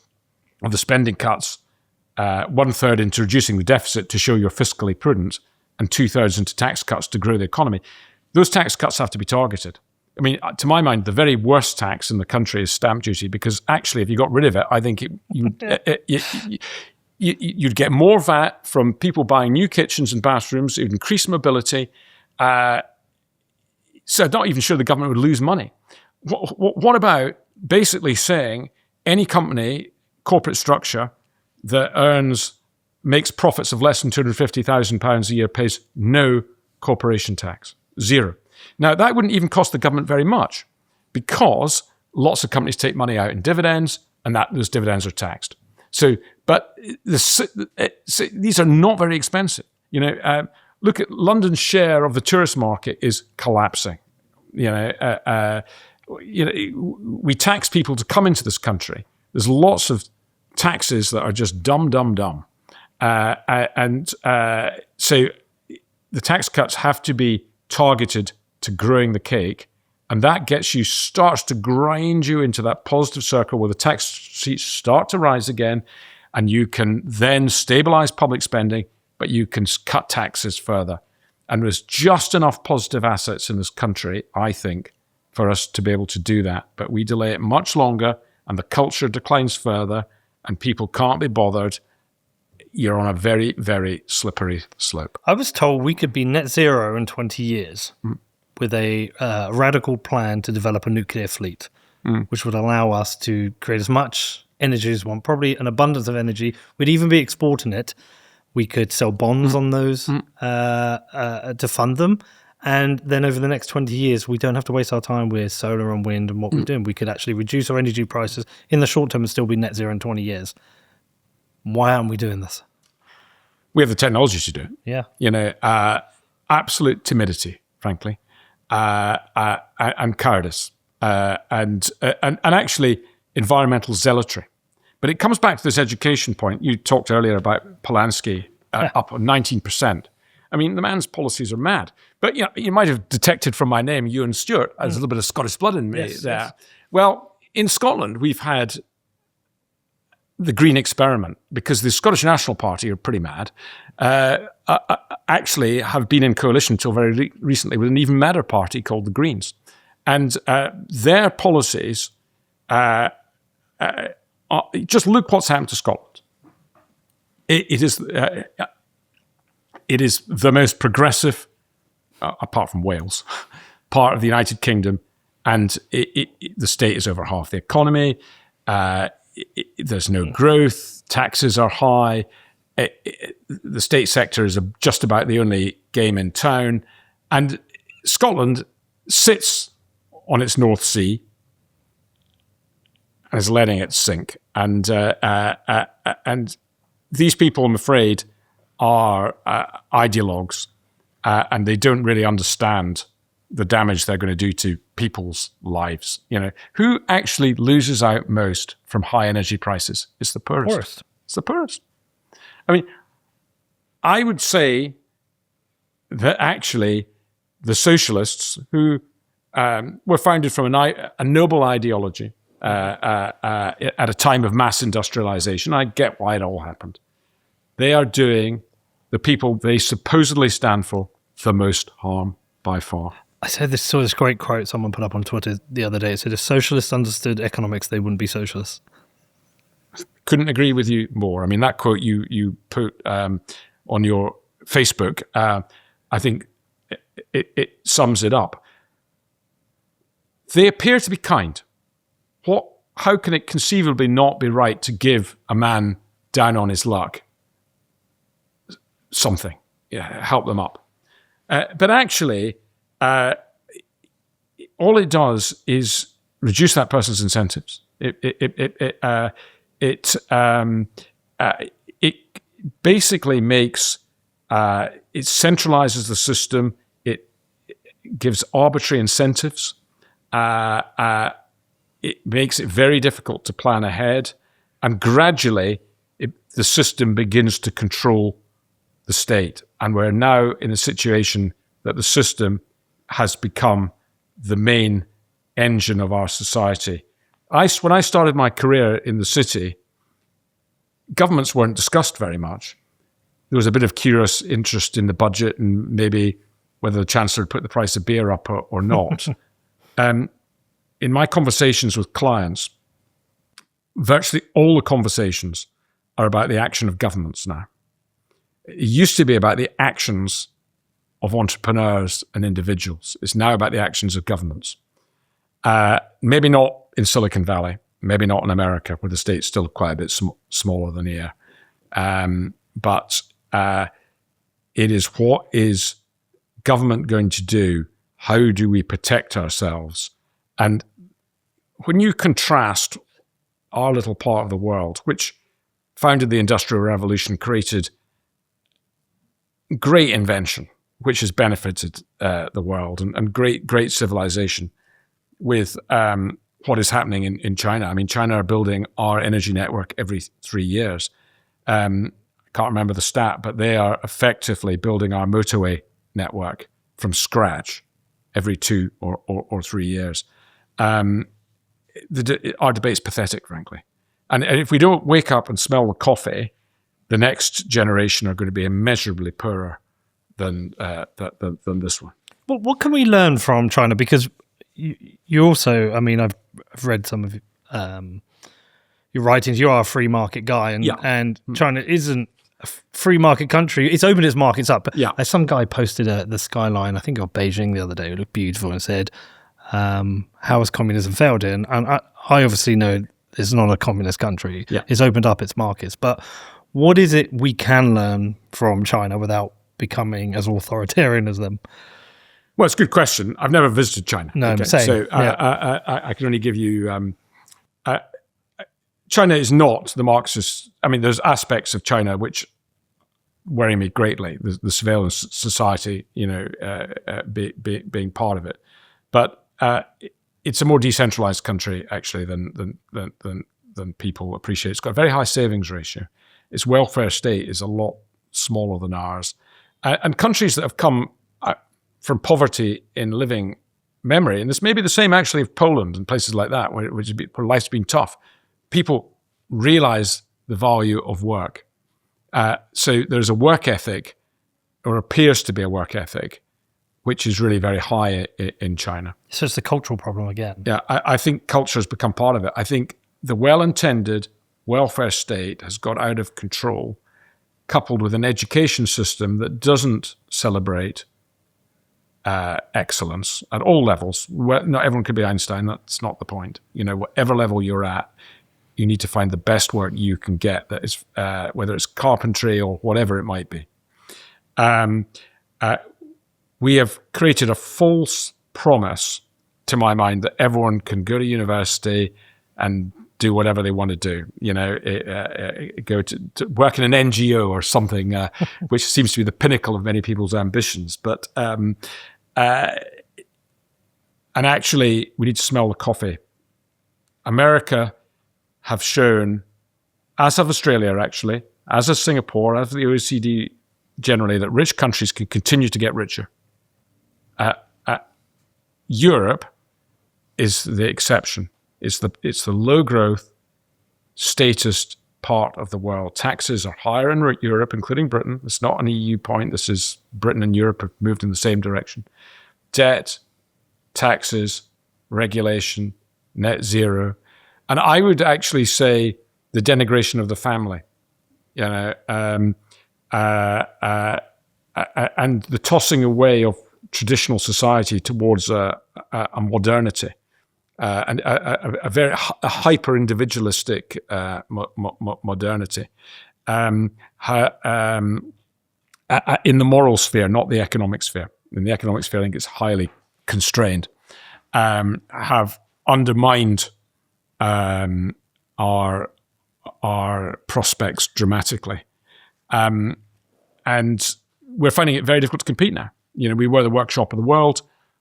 of the spending cuts, 1/3 into reducing the deficit to show you're fiscally prudent, and 2/3 into tax cuts to grow the economy. Those tax cuts have to be targeted. I mean, to my mind, the very worst tax in the country is stamp duty, because actually, if you got rid of it, I think you'd get more VAT from people buying new kitchens and bathrooms. It would increase mobility. So I'm not even sure the government would lose money. What about basically saying any company, corporate structure that makes profits of less than £250,000 a year pays no corporation tax, 0. Now, that wouldn't even cost the government very much because lots of companies take money out in dividends, and those dividends are taxed. But these are not very expensive. Look at London's share of the tourist market is collapsing. We tax people to come into this country. There's lots of taxes that are just dumb. So the tax cuts have to be targeted to growing the cake. And that starts to grind you into that positive circle where the tax seats start to rise again, and you can then stabilize public spending, but you can cut taxes further. And there's just enough positive assets in this country, I think, for us to be able to do that. But we delay it much longer, and the culture declines further, and people can't be bothered. You're on a very, very slippery slope. I was told we could be net zero in 20 years. With a radical plan to develop a nuclear fleet, which would allow us to create as much energy as we want, probably an abundance of energy. We'd even be exporting it. We could sell bonds on those to fund them. And then over the next 20 years, we don't have to waste our time with solar and wind and what we're doing. We could actually reduce our energy prices in the short term and still be net zero in 20 years. Why aren't we doing this? We have the technology to do it. Yeah. Absolute timidity, frankly. And cowardice, and actually environmental zealotry. But it comes back to this education point. You talked earlier about Polanski up on 19%. I mean, the man's policies are mad. But you might have detected from my name, Ewen Stewart, there's a little bit of Scottish blood in me there. Yes. Well, in Scotland, we've had the green experiment, because the Scottish National Party are pretty mad, actually have been in coalition until very recently with an even madder party called the Greens. And their policies, just look what's happened to Scotland. It is the most progressive, apart from Wales, part of the United Kingdom, and the state is over half the economy. There's no growth, taxes are high, the state sector is just about the only game in town, and Scotland sits on its North Sea and is letting it sink. And these people, I'm afraid, are ideologues, and they don't really understand the damage they're going to do to people's lives. Who actually loses out most from high energy prices? It's the poorest. It's the poorest. I mean, I would say that actually the socialists, who were founded from a noble ideology at a time of mass industrialization, I get why it all happened. They are doing the people they supposedly stand for the most harm by far. I saw this great quote someone put up on Twitter the other day. It said, if socialists understood economics, they wouldn't be socialists. Couldn't agree with you more. I mean, that quote you put on your Facebook, I think it sums it up. They appear to be kind. How can it conceivably not be right to give a man down on his luck something? Help them up. But actually, all it does is reduce that person's incentives. It basically makes it centralizes the system. It gives arbitrary incentives. It makes it very difficult to plan ahead, and gradually the system begins to control the state. And we're now in a situation that the system has become the main engine of our society. When I started my career in the city, governments weren't discussed very much. There was a bit of curious interest in the budget and maybe whether the chancellor had put the price of beer up or not. In my conversations with clients, virtually all the conversations are about the action of governments now. It used to be about the actions of entrepreneurs and individuals. It's now about the actions of governments. Maybe not in Silicon Valley, maybe not in America, where the state's still quite a bit smaller than here. But it is, what is government going to do? How do we protect ourselves? And when you contrast our little part of the world, which founded the Industrial Revolution, created great invention, which has benefited the world, and great civilization, with what is happening in China. I mean, China are building our energy network every 3 years. I can't remember the stat, but they are effectively building our motorway network from scratch every 2 or 3 years. Our debate's pathetic, frankly. And if we don't wake up and smell the coffee, the next generation are going to be immeasurably poorer than this one. Well, what can we learn from China? Because you also, I mean, I've read some of your writings. You are a free market guy, and China isn't a free market country. It's opened its markets up. But some guy posted the skyline, I think, of Beijing the other day. It looked beautiful, and said, how has communism failed it? And I obviously know it's not a communist country. Yeah. It's opened up its markets. But what is it we can learn from China without becoming as authoritarian as them? Well, it's a good question. I've never visited China. No, I'm saying. So I can only give you... China is not the Marxist... I mean, there's aspects of China which worry me greatly. The surveillance society, being part of it. But it's a more decentralized country, actually, than people appreciate. It's got a very high savings ratio. Its welfare state is a lot smaller than ours. And countries that have come from poverty in living memory, and this may be the same actually of Poland and places like that, where life's been tough, people realize the value of work. So there's a work ethic, or appears to be a work ethic, which is really very high in China. So it's the cultural problem again. Yeah, I think culture has become part of it. I think the well-intended welfare state has got out of control, coupled with an education system that doesn't celebrate excellence at all levels. Not everyone could be Einstein. That's not the point. Whatever level you're at, you need to find the best work you can get. That is, whether it's carpentry or whatever it might be. We have created a false promise, to my mind, that everyone can go to university and do whatever they want to do. Go to work in an NGO or something, which seems to be the pinnacle of many people's ambitions. But And actually, we need to smell the coffee. America have shown, as have Australia actually, as has Singapore, as the OECD generally, that rich countries can continue to get richer. Europe is the exception. It's the low growth, statist part of the world. Taxes are higher in Europe, including Britain. It's not an EU point. This is Britain and Europe have moved in the same direction. Debt, taxes, regulation, net zero. And I would actually say the denigration of the family, and the tossing away of traditional society towards a modernity, and a very hyper individualistic modernity, in the moral sphere, not the economic sphere. In the economic sphere, I think it's highly constrained, have undermined our prospects dramatically, and we're finding it very difficult to compete now. We were the workshop of the world.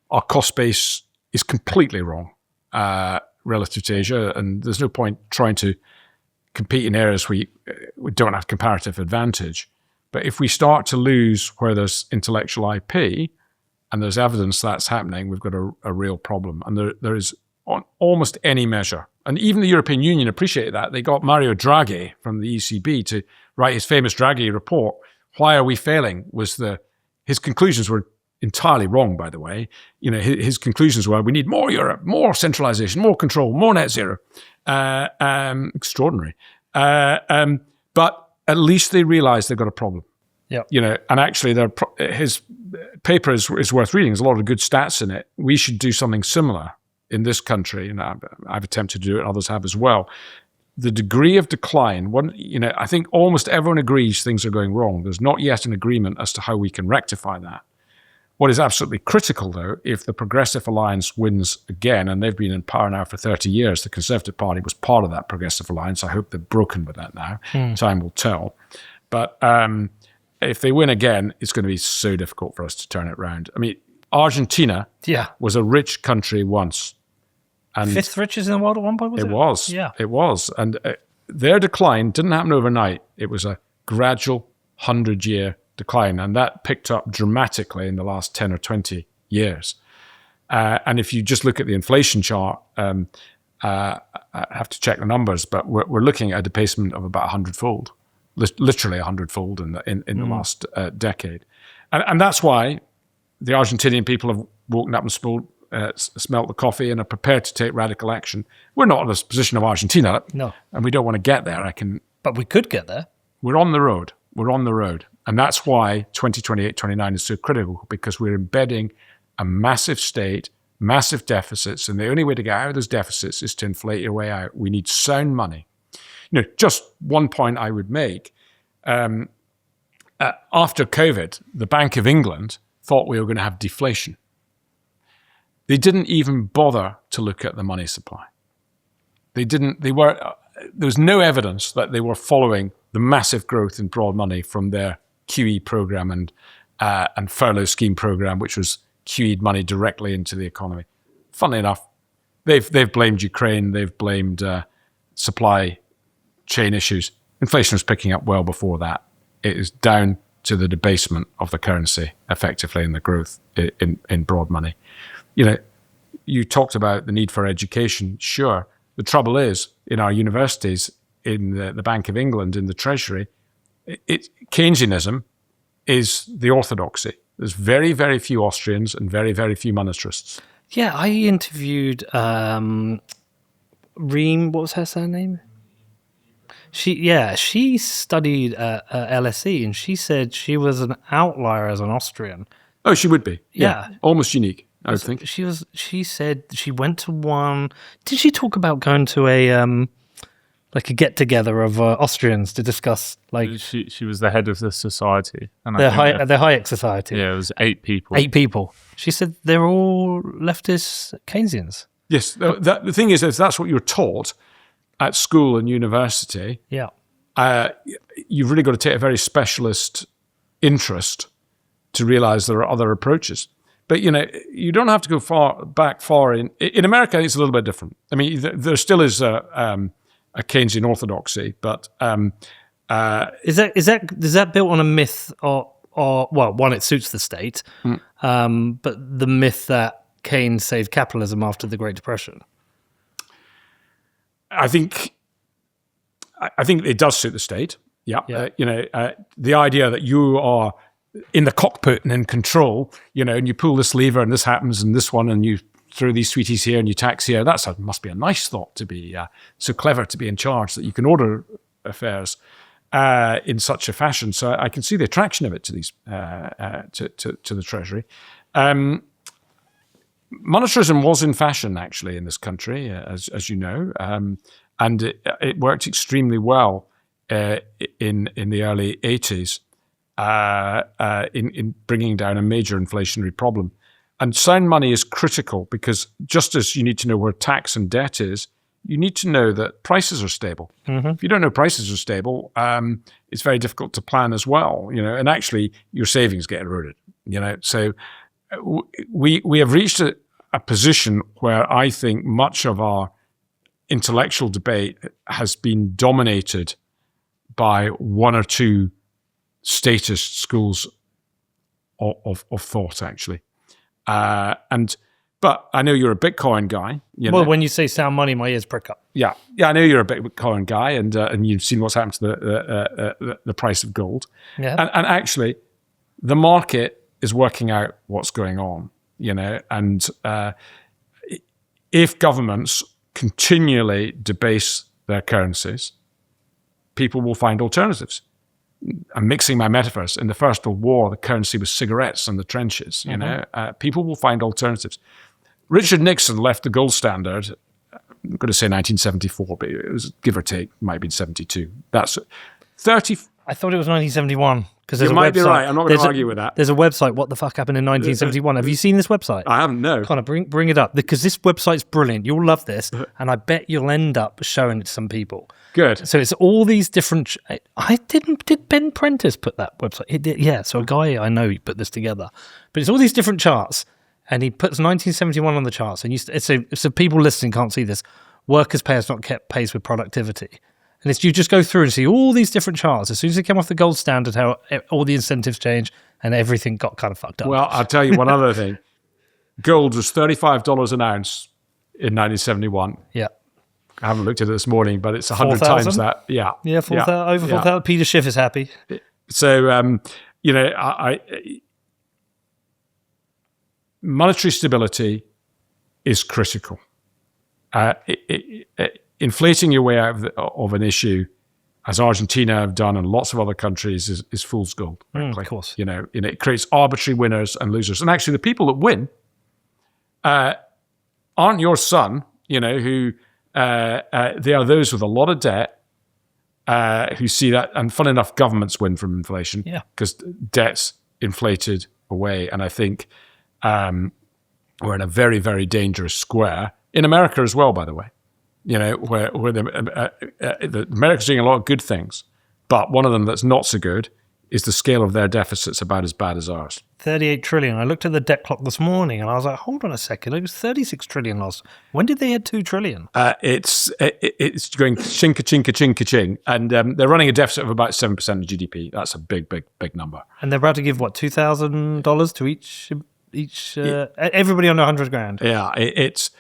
Our cost base is completely wrong relative to Asia, and there's no point trying to compete in areas where we don't have comparative advantage. But if we start to lose where there's intellectual IP, and there's evidence that's happening, we've got a real problem. And there is, on almost any measure, and even the European Union appreciated that. They got Mario Draghi from the ECB to write his famous Draghi report. Why are we failing? His conclusions were entirely wrong, by the way. His conclusions were, we need more Europe, more centralization, more control, more net zero. Extraordinary. But at least they realized they've got a problem. Yeah. And actually his paper is worth reading. There's a lot of good stats in it. We should do something similar in this country. And I've attempted to do it, others have as well. The degree of decline, I think almost everyone agrees things are going wrong. There's not yet an agreement as to how we can rectify that. What is absolutely critical, though, if the Progressive Alliance wins again, and they've been in power now for 30 years, the Conservative Party was part of that Progressive Alliance. I hope they've broken with that now. Time will tell. But if they win again, it's going to be so difficult for us to turn it around. I mean, Argentina was a rich country once. And fifth richest in the world at one point, was it? It was. Yeah. It was. And their decline didn't happen overnight. It was a gradual 100-year decline. And that picked up dramatically in the last 10 or 20 years. And if you just look at the inflation chart, I have to check the numbers, but we're looking at a debasement of about 100-fold, literally 100-fold in the last decade. And that's why the Argentinian people have woken up and smelt the coffee and are prepared to take radical action. We're not in the position of Argentina. No. And we don't want to get there. But we could get there. We're on the road. And that's why 2028, 29 is so critical, because we're embedding a massive state, massive deficits. And the only way to get out of those deficits is to inflate your way out. We need sound money. Just one point I would make. After COVID, the Bank of England thought we were going to have deflation. They didn't even bother to look at the money supply. There was no evidence that they were following the massive growth in broad money from their QE program and furlough scheme program, which was QE'd money directly into the economy. Funnily enough, they've blamed Ukraine, they've blamed supply chain issues. Inflation was picking up well before that. It is down to the debasement of the currency, effectively, in the growth in broad money. You talked about the need for education. Sure. The trouble is, in our universities, in the Bank of England, in the Treasury, Keynesianism is the orthodoxy. There's very, very few Austrians and very, very few monetarists. Yeah, I interviewed Reem, what was her surname? She studied at LSE, and she said she was an outlier as an Austrian. Oh, she would be. Yeah. Almost unique, I would think. She said she went to one. Did she talk about going to a get-together of Austrians to discuss She was the head of the society, and the Hayek Society. Yeah, it was 8 people. 8 people. She said they're all leftist Keynesians. Yes, the thing is, if that's what you're taught at school and university, you've really got to take a very specialist interest to realize there are other approaches. But you don't have to go far in. In America, it's a little bit different. I mean, there still is a Keynesian orthodoxy, but is that built on a myth or well, one, it suits the state, but the myth that Keynes saved capitalism after the Great Depression? I think it does suit the state. Yeah. The idea that you are in the cockpit and in control, and you pull this lever and this happens and this one and you throw these sweeties here and you tax here. Must be a nice thought to be so clever to be in charge that you can order affairs in such a fashion. So I can see the attraction of it to these to the Treasury. Monetarism was in fashion actually in this country, as you know, and it worked extremely well in the early 80s. In bringing down a major inflationary problem. And sound money is critical because just as you need to know where tax and debt is, you need to know that prices are stable. Mm-hmm. If you don't know prices are stable, it's very difficult to plan as well, and actually your savings get eroded, So we have reached a position where I think much of our intellectual debate has been dominated by one or two statist schools of thought, actually. But I know you're a Bitcoin guy. Well, when you say sound money, my ears prick up. Yeah, I know you're a Bitcoin guy, and you've seen what's happened to the price of gold. Yeah. And actually, the market is working out what's going on. And if governments continually debase their currencies, people will find alternatives. I'm mixing my metaphors. In the First World War, the currency was cigarettes and the trenches. People will find alternatives. Richard Nixon left the gold standard. I'm going to say 1974, but it was give or take, might have been 72. That's 30. I thought it was 1971 because there's you a might website. Be right. I'm not going to argue with that. There's a website. What the fuck happened in 1971? Have you seen this website? I haven't. No. Connor, bring it up because this website's brilliant. You'll love this, and I bet you'll end up showing it to some people. Good. So it's all these different. Did Ben Prentice put that website? He did. Yeah. So a guy I know put this together, but it's all these different charts, and he puts 1971 on the charts. And so people listening can't see this. Workers' pay has not kept pace with productivity. And you just go through and see all these different charts. As soon as they came off the gold standard, how all the incentives changed and everything got kind of fucked up. Well, I'll tell you one other thing. Gold was $35 an ounce in 1971. Yeah. I haven't looked at it this morning, but it's 100 times that. Yeah. Yeah, 4,000, over 4,000. Yeah. Peter Schiff is happy. So, monetary stability is critical. Inflating your way out of an issue, as Argentina have done and lots of other countries, is fool's gold. Of course. It creates arbitrary winners and losers. And actually, the people that win aren't your son, who they are those with a lot of debt who see that. And fun enough, governments win from inflation because debt's inflated away. And I think we're in a very, very dangerous square in America as well, by the way. Where America's doing a lot of good things, but one of them that's not so good is the scale of their deficits about as bad as ours. 38 trillion. I looked at the debt clock this morning and I was like, hold on a second. It was 36 trillion last. When did they add 2 trillion? It's going chinka, chinka, chinka, ching. And they're running a deficit of about 7% of GDP. That's a big, big, big number. And they're about to give, what, $2,000 to each everybody under 100 grand. Yeah, it's,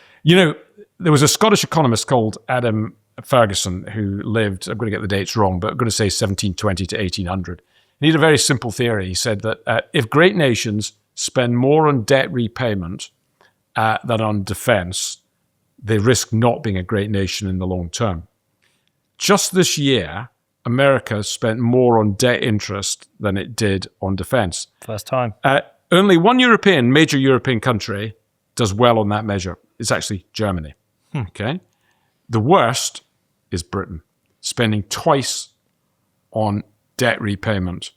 there was a Scottish economist called Adam Ferguson who lived, I'm going to get the dates wrong, but I'm going to say 1720 to 1800. He had a very simple theory. He said that if great nations spend more on debt repayment than on defense, they risk not being a great nation in the long term. Just this year, America spent more on debt interest than it did on defense. First time. Only one major European country does well on that measure. It's actually Germany. Okay. The worst is Britain, spending twice on debt repayment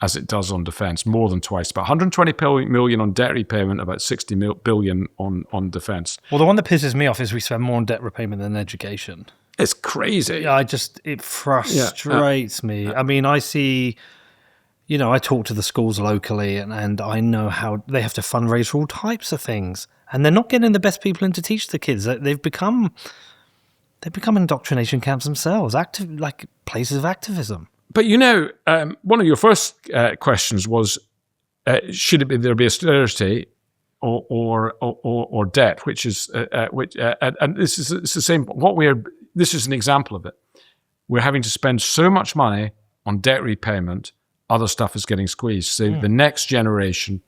as it does on defense, more than twice, about 120 million on debt repayment, about 60 billion on defense. Well, the one that pisses me off is we spend more on debt repayment than education. It's crazy. It frustrates me. I mean, I see, I talk to the schools locally, and I know how they have to fundraise for all types of things, and they're not getting the best people in to teach the kids. They've become indoctrination camps themselves, like places of activism. But one of your first questions was, should there be austerity or debt, which is and this is it's the same. This is an example of it. We're having to spend so much money on debt repayment, other stuff is getting squeezed. So the next generation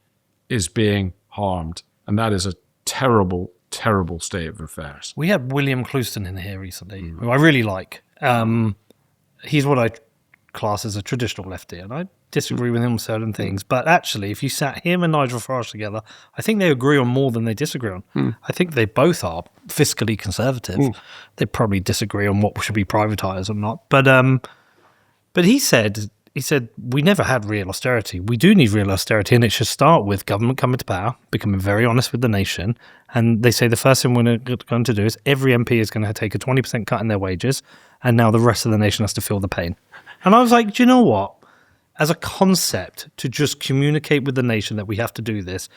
is being harmed, and that is a terrible, terrible state of affairs. We had William Clouston in here recently, who I really like. He's what I class as a traditional lefty, and I disagree with him on certain things. But actually, if you sat him and Nigel Farage together, I think they agree on more than they disagree on. I think they both are fiscally conservative. They probably disagree on what should be privatized or not. But he said we never had real austerity. We do need real austerity, and it should start with government coming to power, becoming very honest with the nation. And they say the first thing we're going to do is every MP is going to take a 20% cut in their wages, and now the rest of the nation has to feel the pain. And I was like, do you know what? As a concept, to just communicate with the nation that we have to do this,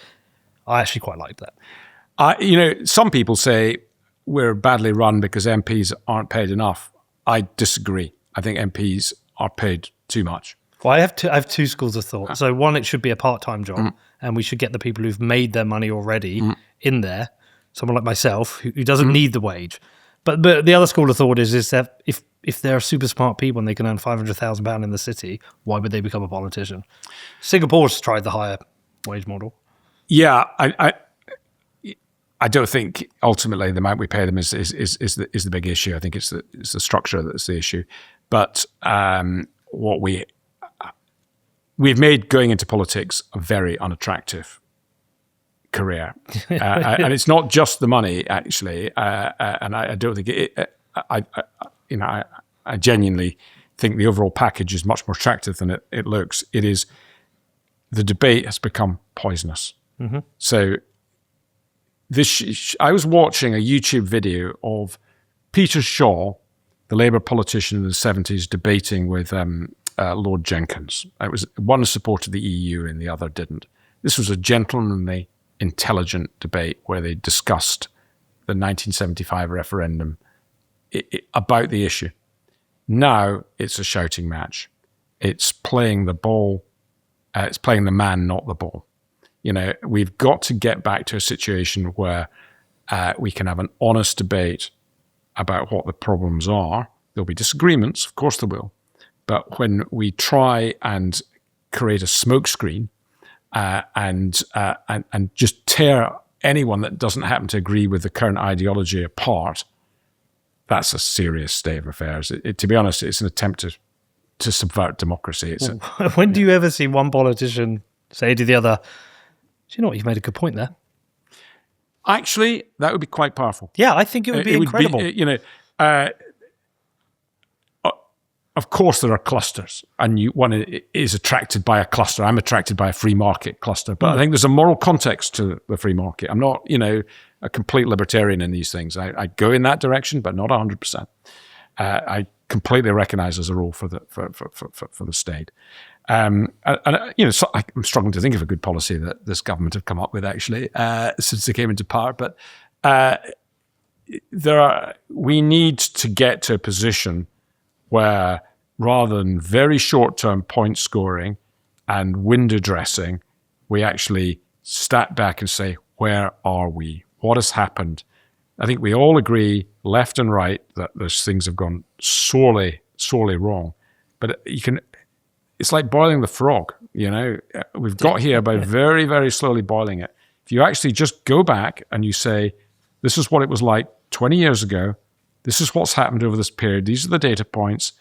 I actually quite like that. Some people say we're badly run because MPs aren't paid enough. I disagree. I think MPs are paid too much. Well, I have two schools of thought. So one, it should be a part-time job, and we should get the people who've made their money already in there. Someone like myself who doesn't need the wage. But the other school of thought is that if they're super smart people and they can earn £500,000 in the city, why would they become a politician? Singapore's tried the higher wage model. Yeah, I don't think ultimately the amount we pay them is the big issue. I think it's the structure that's the issue. But what we've made going into politics a very unattractive career, and it's not just the money actually. And I don't think I genuinely think the overall package is much more attractive than it looks. It is, the debate has become poisonous. So I was watching a YouTube video of Peter Shaw, the Labour politician in the 70s, debating with Lord Jenkins. It was one supported the EU and the other didn't. This was a gentlemanly, intelligent debate where they discussed the 1975 referendum about the issue. Now it's a shouting match. It's playing the ball. It's playing the man, not the ball. We've got to get back to a situation where we can have an honest debate about what the problems are. There'll be disagreements, of course there will. But when we try and create a smokescreen and just tear anyone that doesn't happen to agree with the current ideology apart, that's a serious state of affairs. To be honest, it's an attempt to subvert democracy. When do you ever see one politician say to the other, do you know what, you've made a good point there? Actually, that would be quite powerful. Yeah, I think it would be incredible. Of course, there are clusters, and one is attracted by a cluster. I'm attracted by a free market cluster, but I think there's a moral context to the free market. I'm not, a complete libertarian in these things. I go in that direction, but not 100%. I completely recognise there's a role for the state. I'm struggling to think of a good policy that this government have come up with actually since they came into power. But we need to get to a position where, rather than very short-term point scoring and window dressing, we actually step back and say, where are we? What has happened? I think we all agree, left and right, that those things have gone sorely, sorely wrong. But it's like boiling the frog, We've got here by very, very slowly boiling it. If you actually just go back and you say, this is what it was like 20 years ago, this is what's happened over this period, these are the data points,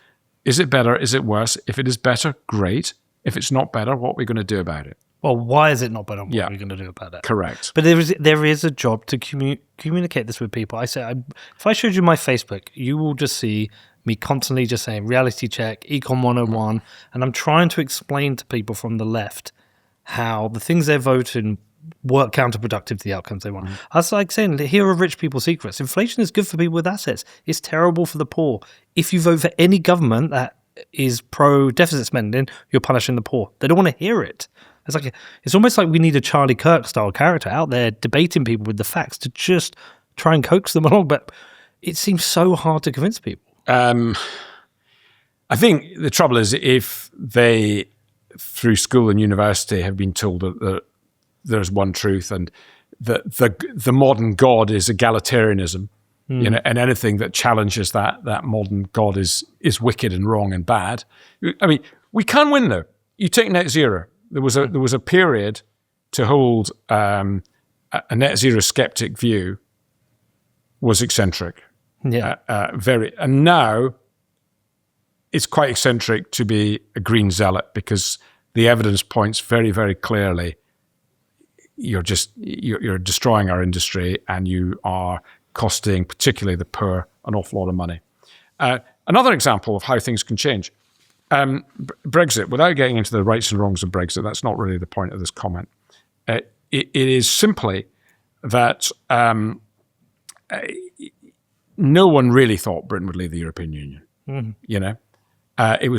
is it better, is it worse? If it is better, great. If it's not better, what are we going to do about it? Well, why is it not better? What are we going to do about it? Correct. But there is a job to communicate this with people. If I showed you my Facebook, you will just see me constantly just saying reality check, Econ 101, and I'm trying to explain to people from the left how the things they're voting work counterproductive to the outcomes they want. I was like saying, here are rich people's secrets. Inflation is good for people with assets. It's terrible for the poor. If you vote for any government that is pro-deficit spending, you're punishing the poor. They don't want to hear it. It's almost like we need a Charlie Kirk style character out there debating people with the facts to just try and coax them along. But it seems so hard to convince people. I think the trouble is if they, through school and university, have been told that there's one truth and that the modern God is egalitarianism, and anything that challenges that modern God is wicked and wrong and bad. I mean, we can win though. You take net zero. There was a period to hold a net zero skeptic view was eccentric. Yeah. And now it's quite eccentric to be a green zealot because the evidence points very, very clearly you're destroying our industry and you are costing particularly the poor an awful lot of money. Another example of how things can change. Brexit, without getting into the rights and wrongs of Brexit, that's not really the point of this comment. It is simply that no one really thought Britain would leave the European Union. There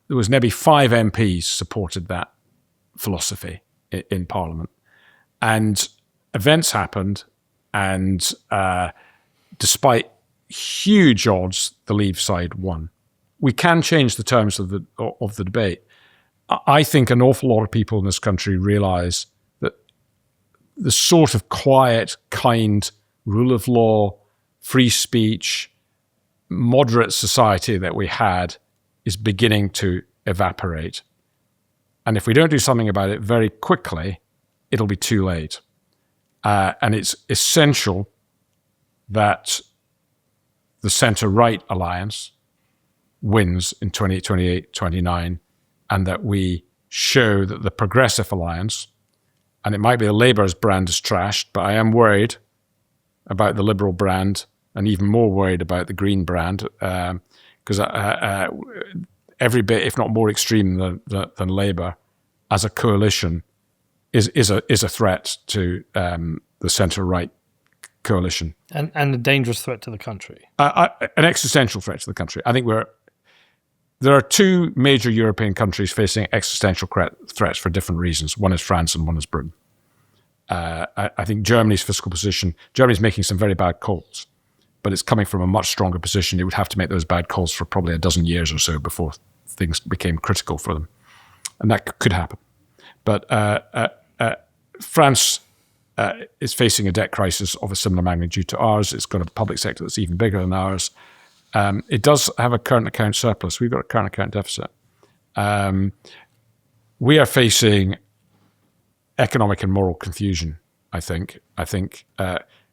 was maybe 5 MPs supported that philosophy in Parliament, and events happened, and despite huge odds, the Leave side won. We can change the terms of the debate. I think an awful lot of people in this country realise that the sort of quiet, kind, rule of law, free speech, moderate society that we had is beginning to evaporate. And if we don't do something about it very quickly, it'll be too late. And it's essential that the centre-right alliance wins in 2028, 29, and that we show that the progressive alliance, and it might be the Labour's brand is trashed, but I am worried about the Liberal brand and even more worried about the Green brand because every bit, if not more extreme than Labour, as a coalition, is a threat to the centre-right coalition. And a dangerous threat to the country. An existential threat to the country. I think there are 2 major European countries facing existential threats for different reasons. One is France and one is Britain. I think Germany's fiscal position, Germany's making some very bad calls, but it's coming from a much stronger position. It would have to make those bad calls for probably a dozen years or so before things became critical for them. And that could happen. But France is facing a debt crisis of a similar magnitude to ours. It's got a public sector that's even bigger than ours. It does have a current account surplus. We've got a current account deficit. We are facing economic and moral confusion, I think. I think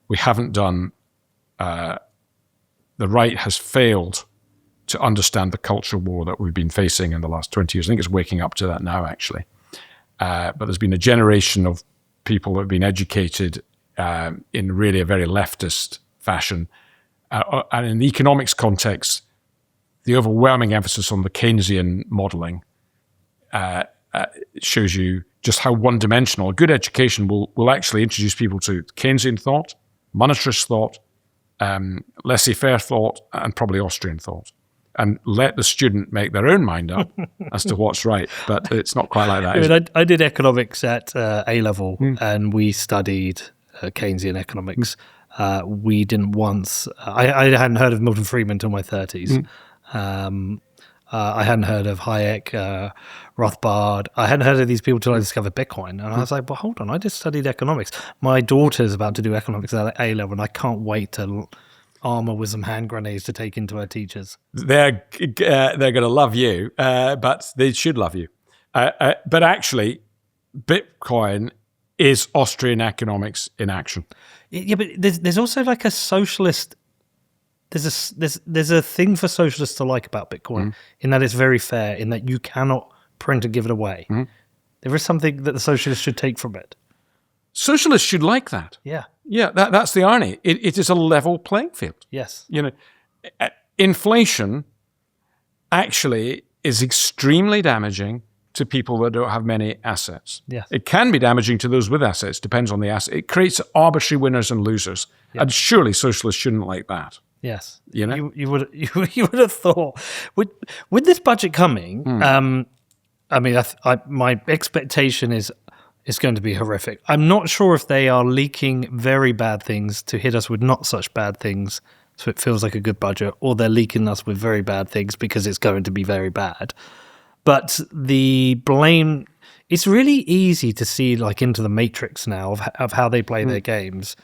we haven't done... the right has failed to understand the cultural war that we've been facing in the last 20 years. I think it's waking up to that now, actually. But there's been a generation of people that have been educated in really a very leftist fashion. And in the economics context, the overwhelming emphasis on the Keynesian modelling shows you just how one-dimensional. A good education will actually introduce people to Keynesian thought, monetarist thought, laissez-faire thought, and probably Austrian thought, and let the student make their own mind up as to what's right. But it's not quite like that. I did economics at A-level, and we studied Keynesian economics. We didn't once... I hadn't heard of Milton Friedman until my 30s. I hadn't heard of Hayek, Rothbard. I hadn't heard of these people until I discovered Bitcoin. And I was like, well, hold on, I just studied economics. My daughter's about to do economics at A-level, and I can't wait to arm her with some hand grenades to take into her teachers. They're going to love you, but they should love you. But actually, Bitcoin is Austrian economics in action. Yeah, but there's also like a socialist... There's a thing for socialists to like about Bitcoin in that it's very fair, in that you cannot print and give it away. There is something that the socialists should take from it. Socialists should like that. Yeah. Yeah, that's the irony. It is a level playing field. Yes. You know, inflation actually is extremely damaging to people that don't have many assets. Yes. It can be damaging to those with assets, depends on the asset. It creates arbitrary winners and losers. Yeah. And surely socialists shouldn't like that. Yes. You know? You would have thought with this budget coming. I mean, my expectation is it's going to be horrific. I'm not sure if they are leaking very bad things to hit us with not such bad things, so it feels like a good budget, or they're leaking us with very bad things because it's going to be very bad. But the blame, it's really easy to see like into the matrix now of how they play their games.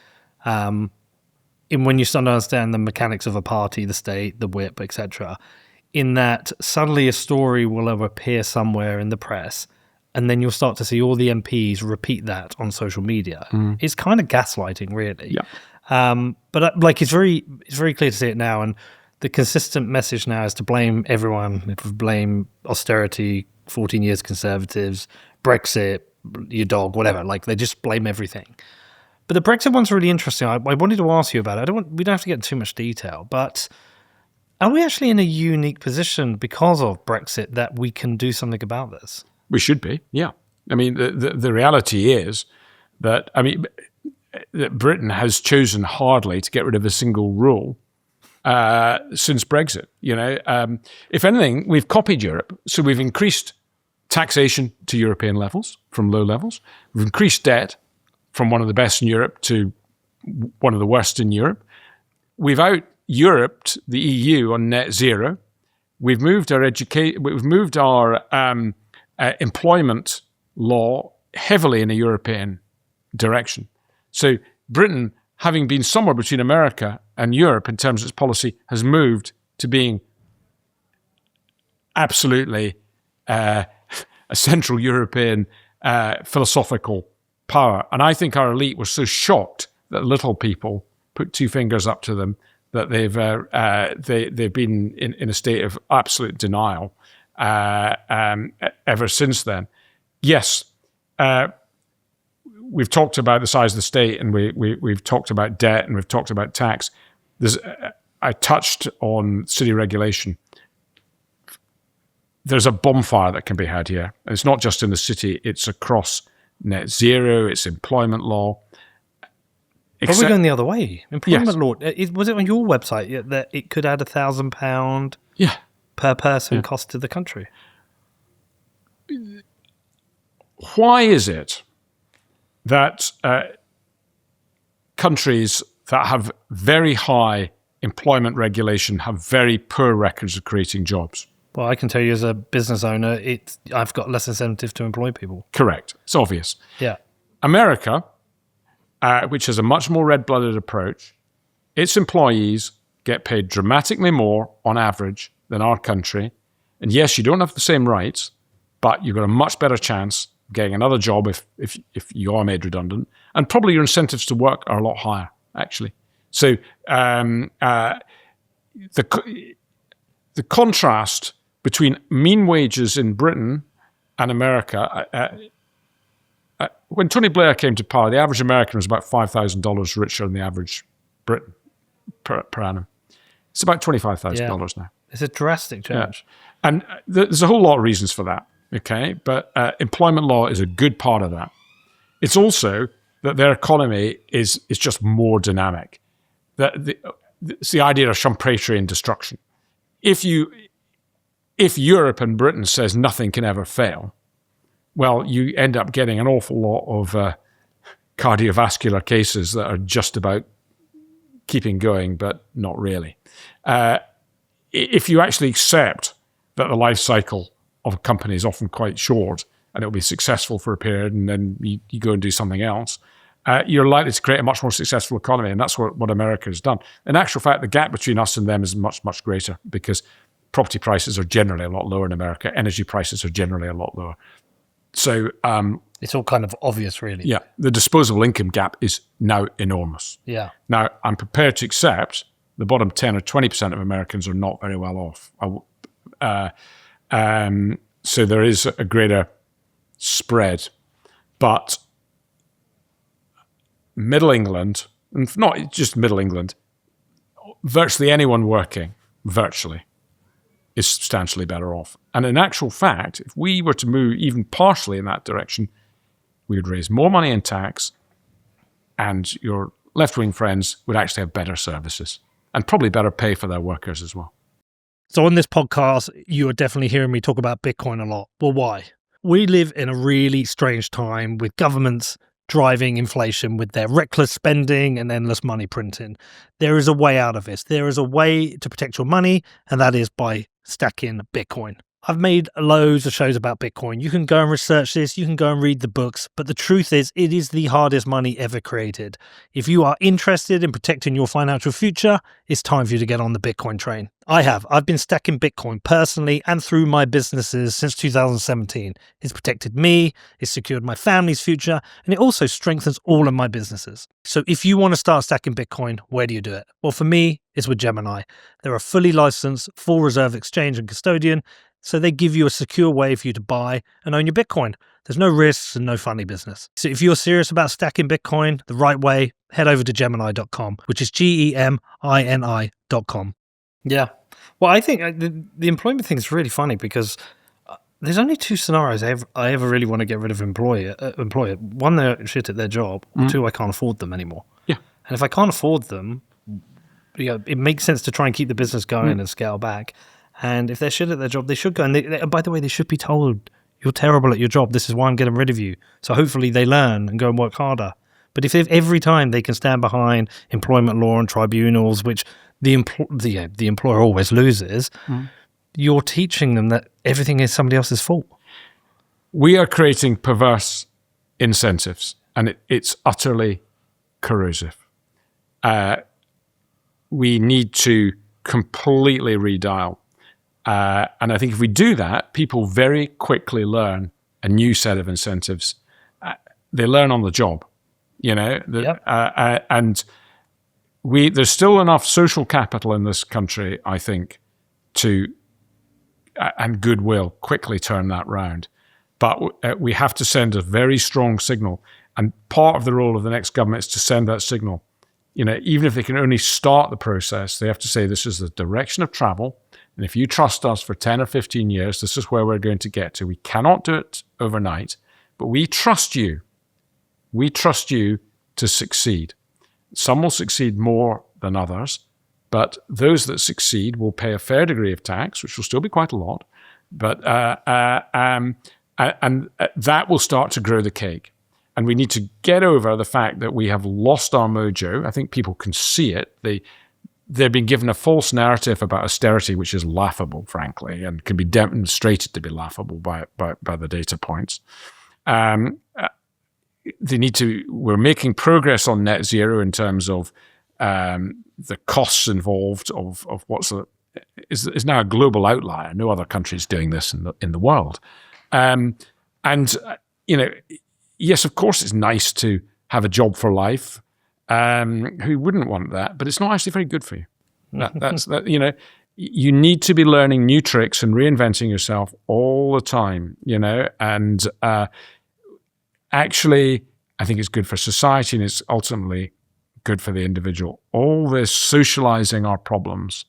In when you start to understand the mechanics of a party, the state, the whip, etc., in that suddenly a story will appear somewhere in the press, and then you'll start to see all the MPs repeat that on social media. It's kind of gaslighting, really. Yeah. But like it's very clear to see it now, and the consistent message now is to blame everyone. Blame austerity, 14 years Conservatives, Brexit, your dog, whatever. Like they just blame everything. But the Brexit one's really interesting. I wanted to ask you about it. We don't have to get into too much detail, but are we actually in a unique position because of Brexit that we can do something about this? We should be, yeah. I mean, the reality is that, that Britain has chosen hardly to get rid of a single rule since Brexit. You know, if anything, we've copied Europe. So we've increased taxation to European levels from low levels. We've increased debt from one of the best in Europe to one of the worst in Europe. We've out-Europed the EU on net zero. We've moved our employment law heavily in a European direction. So Britain, having been somewhere between America and Europe in terms of its policy, has moved to being absolutely a Central European philosophical power. And I think our elite were so shocked that little people put two fingers up to them that they've been in a state of absolute denial ever since then. Yes, we've talked about the size of the state, and we've talked about debt, and we've talked about tax. I touched on city regulation. There's a bonfire that can be had here. And it's not just in the city, it's across net zero, it's employment law. But we're going the other way. Employment law, was it on your website that it could add £1,000 per person cost to the country? Why is it that countries that have very high employment regulation have very poor records of creating jobs? Well, I can tell you as a business owner, I've got less incentive to employ people. Correct. It's obvious. Yeah. America, which has a much more red-blooded approach, its employees get paid dramatically more on average than our country. And yes, you don't have the same rights, but you've got a much better chance of getting another job if you are made redundant. And probably your incentives to work are a lot higher, actually. So the contrast between mean wages in Britain and America, when Tony Blair came to power, the average American was about $5,000 richer than the average Briton per annum. It's about $25,000 now. It's a drastic change. Yeah. And there's a whole lot of reasons for that, okay? But employment law is a good part of that. It's also that their economy is just more dynamic. It's the idea of Schumpeterian destruction. If Europe and Britain says nothing can ever fail, well, you end up getting an awful lot of cardiovascular cases that are just about keeping going, but not really. If you actually accept that the life cycle of a company is often quite short and it'll be successful for a period and then you go and do something else, you're likely to create a much more successful economy. And that's what America has done. In actual fact, the gap between us and them is much, much greater because property prices are generally a lot lower in America. Energy prices are generally a lot lower. So it's all kind of obvious, really. Yeah, the disposable income gap is now enormous. Yeah. Now, I'm prepared to accept the bottom 10 or 20% of Americans are not very well off. So there is a greater spread. But Middle England, and not just Middle England, virtually anyone working, is substantially better off. And in actual fact, if we were to move even partially in that direction, we would raise more money in tax and your left-wing friends would actually have better services. and probably better pay for their workers as well. So on this podcast, you are definitely hearing me talk about Bitcoin a lot. Well, why? We live in a really strange time with governments driving inflation with their reckless spending and endless money printing. There is a way out of this. There is a way to protect your money, and that is by stacking Bitcoin. I've made loads of shows about Bitcoin. You can go and research this, you can go and read the books, but the truth is it is the hardest money ever created. If you are interested in protecting your financial future, it's time for you to get on the Bitcoin train. I've been stacking Bitcoin personally and through my businesses since 2017. It's protected me, it's secured my family's future, and it also strengthens all of my businesses. So if you want to start stacking Bitcoin, where do you do it? Well, for me, it's with Gemini. They're a fully licensed, full reserve exchange and custodian, so they give you a secure way for you to buy and own your Bitcoin. There's no risks and no funny business. So if you're serious about stacking Bitcoin the right way, head over to Gemini.com, which is GEMINI.com. Yeah. Well, I think the employment thing is really funny because there's only two scenarios I ever really want to get rid of employer. One, they're shit at their job. Or two, I can't afford them anymore. Yeah. And if I can't afford them, it makes sense to try and keep the business going and scale back. And if they're shit at their job, they should go. And by the way, they should be told, you're terrible at your job. This is why I'm getting rid of you. So hopefully they learn and go and work harder. But if every time they can stand behind employment law and tribunals, which the employer always loses, you're teaching them that everything is somebody else's fault. We are creating perverse incentives, and it's utterly corrosive. We need to completely redial. And I think if we do that, people very quickly learn a new set of incentives. They learn on the job, and there's still enough social capital in this country, I think, and goodwill quickly turn that round. But we have to send a very strong signal. And part of the role of the next government is to send that signal. Even if they can only start the process, they have to say this is the direction of travel. And if you trust us for 10 or 15 years, this is where we're going to get to. We cannot do it overnight, but we trust you. We trust you to succeed. Some will succeed more than others, but those that succeed will pay a fair degree of tax, which will still be quite a lot, but and that will start to grow the cake. And we need to get over the fact that we have lost our mojo. I think people can see it. They've been given a false narrative about austerity, which is laughable, frankly, and can be demonstrated to be laughable by the data points. We're making progress on net zero in terms of the costs involved of is now a global outlier. No other country is doing this in the world. Yes, of course, it's nice to have a job for life. Who wouldn't want that? But it's not actually very good for you. You need to be learning new tricks and reinventing yourself all the time, and actually, I think it's good for society and it's ultimately good for the individual. All this socializing our problems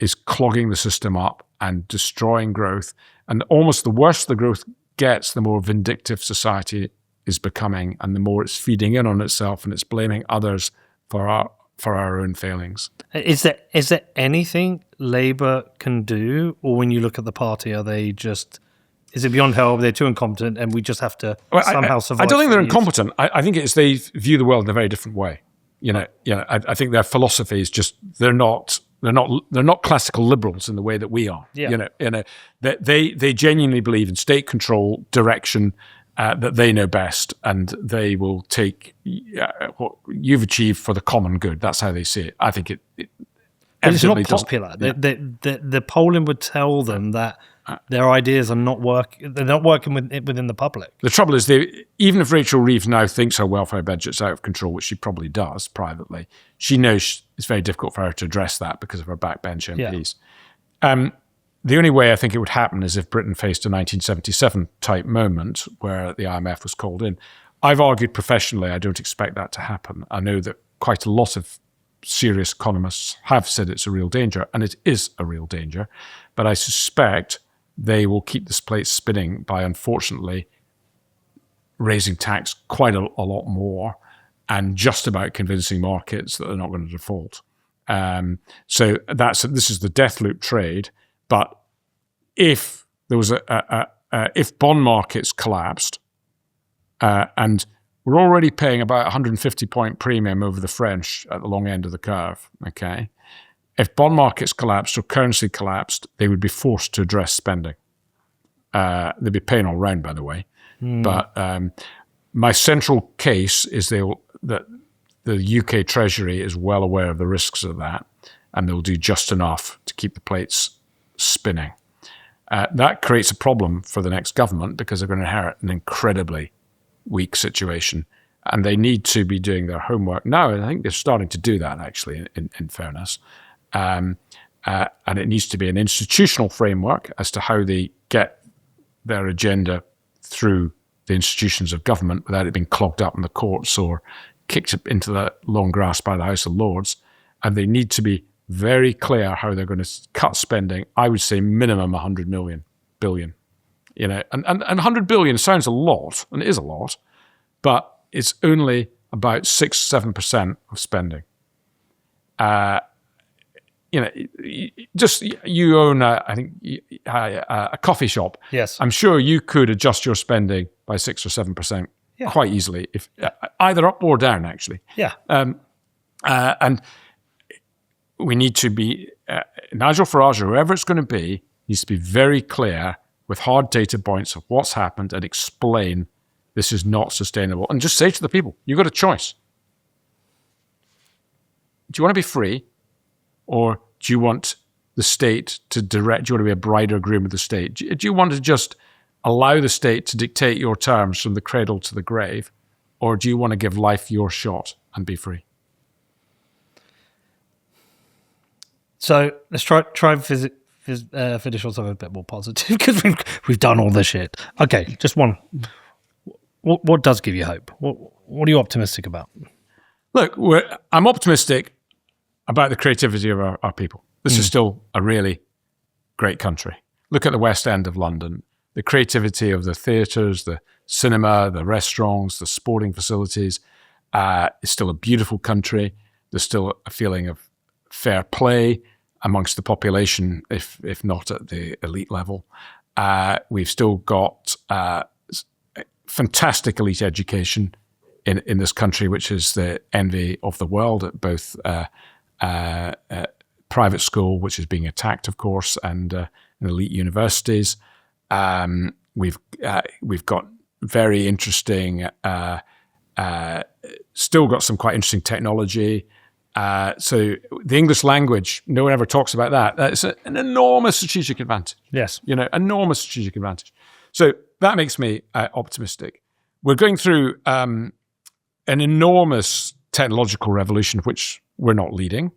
is clogging the system up and destroying growth. And almost the worse the growth gets, the more vindictive society is becoming, and the more it's feeding in on itself and it's blaming others for our own failings. Is there anything Labour can do, or when you look at the party, is it beyond help? They're too incompetent, and we just have to somehow survive. I don't think they're incompetent. I think it's they view the world in a very different way. I think their philosophy is just they're not classical liberals in the way that we are. Yeah. They genuinely believe in state control, direction. That they know best, and they will take what you've achieved for the common good. That's how they see it. I think it's not popular. Yeah. The polling would tell them that their ideas are not working. They're not working within the public. The trouble is, even if Rachel Reeves now thinks her welfare budget's out of control, which she probably does privately, she knows it's very difficult for her to address that because of her backbench MPs. Yeah. The only way I think it would happen is if Britain faced a 1977 type moment where the IMF was called in. I've argued professionally I don't expect that to happen. I know that quite a lot of serious economists have said it's a real danger, and it is a real danger. But I suspect they will keep this plate spinning by, unfortunately, raising tax quite a lot more and just about convincing markets that they're not going to default. So this is the death loop trade. But if there was if bond markets collapsed, and we're already paying about 150 point premium over the French at the long end of the curve, okay? If bond markets collapsed or currency collapsed, they would be forced to address spending. They'd be paying all round, by the way. But my central case is that the UK Treasury is well aware of the risks of that, and they'll do just enough to keep the plates spinning. That creates a problem for the next government because they're going to inherit an incredibly weak situation, and they need to be doing their homework now. And I think they're starting to do that, actually, in fairness. And it needs to be an institutional framework as to how they get their agenda through the institutions of government without it being clogged up in the courts or kicked into the long grass by the House of Lords. And they need to be very clear how they're going to cut spending. I would say minimum 100 billion. You know, and 100 billion sounds a lot, and it is a lot, but it's only about 6-7% of spending. You know, just you own a coffee shop. Yes, I'm sure you could adjust your spending by 6 or 7% quite easily, if either up or down, actually. Yeah. And we need to be Nigel Farage, or whoever it's going to be, needs to be very clear with hard data points of what's happened and explain this is not sustainable. And just say to the people, you've got a choice. Do you want to be free, or do you want the state to direct? Do you want to be a bride or groom with the state? Do you want to just allow the state to dictate your terms from the cradle to the grave, or do you want to give life your shot and be free? So let's try and finish on something a bit more positive, because we've done all this shit. Okay, just one. What does give you hope? What are you optimistic about? Look, I'm optimistic about the creativity of our people. This is still a really great country. Look at the West End of London. The creativity of the theatres, the cinema, the restaurants, the sporting facilities. It's still a beautiful country. There's still a feeling of fair play amongst the population, if not at the elite level. We've still got fantastic elite education in this country, which is the envy of the world at both private school, which is being attacked, of course, and elite universities. We've got very interesting, still got some quite interesting technology. So the English language, no one ever talks about that. That's an enormous strategic advantage. Yes. You know, enormous strategic advantage. So that makes me optimistic. We're going through an enormous technological revolution, which we're not leading,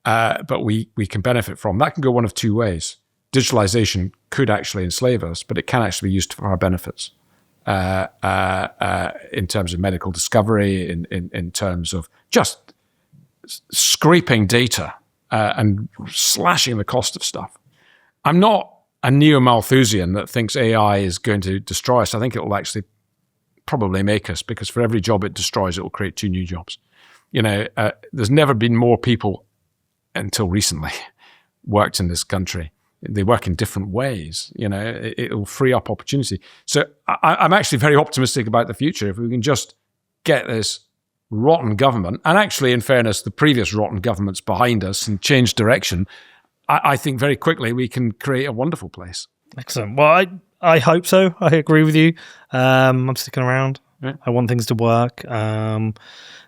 but we can benefit from. That can go one of two ways. Digitalization could actually enslave us, but it can actually be used for our benefits in terms of medical discovery, in terms of just scraping data and slashing the cost of stuff. I'm not a neo-Malthusian that thinks AI is going to destroy us. I think it will actually probably make us, because for every job it destroys, it will create 2 new jobs. You know, there's never been more people until recently worked in this country. They work in different ways. You know, it will free up opportunity. So I'm actually very optimistic about the future. If we can just get this rotten government, and actually, in fairness, the previous rotten governments behind us, and change direction, I think very quickly we can create a wonderful place. Excellent. Well, I hope so. I agree with you. I'm sticking around. Yeah. I want things to work.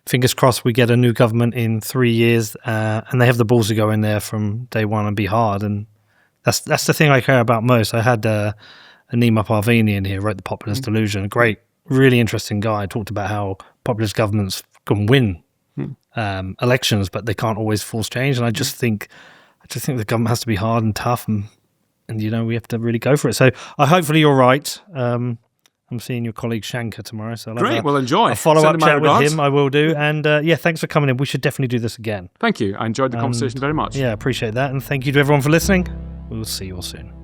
Fingers crossed we get a new government in 3 years, and they have the balls to go in there from day one and be hard. And that's the thing I care about most. I had Nima Parvini in here, wrote The Populist Delusion. A great, really interesting guy. Talked about how populist governments can win elections, but they can't always force change. And I just think the government has to be hard and tough, and you know, we have to really go for it. So hopefully you're right. I'm seeing your colleague Shankar tomorrow, so I'll enjoy a follow-up chat with regards. him. I will do. And yeah, thanks for coming in. We should definitely do this again. Thank you. I enjoyed the conversation very much. Yeah, appreciate that. And thank you to everyone for listening. We'll see you all soon.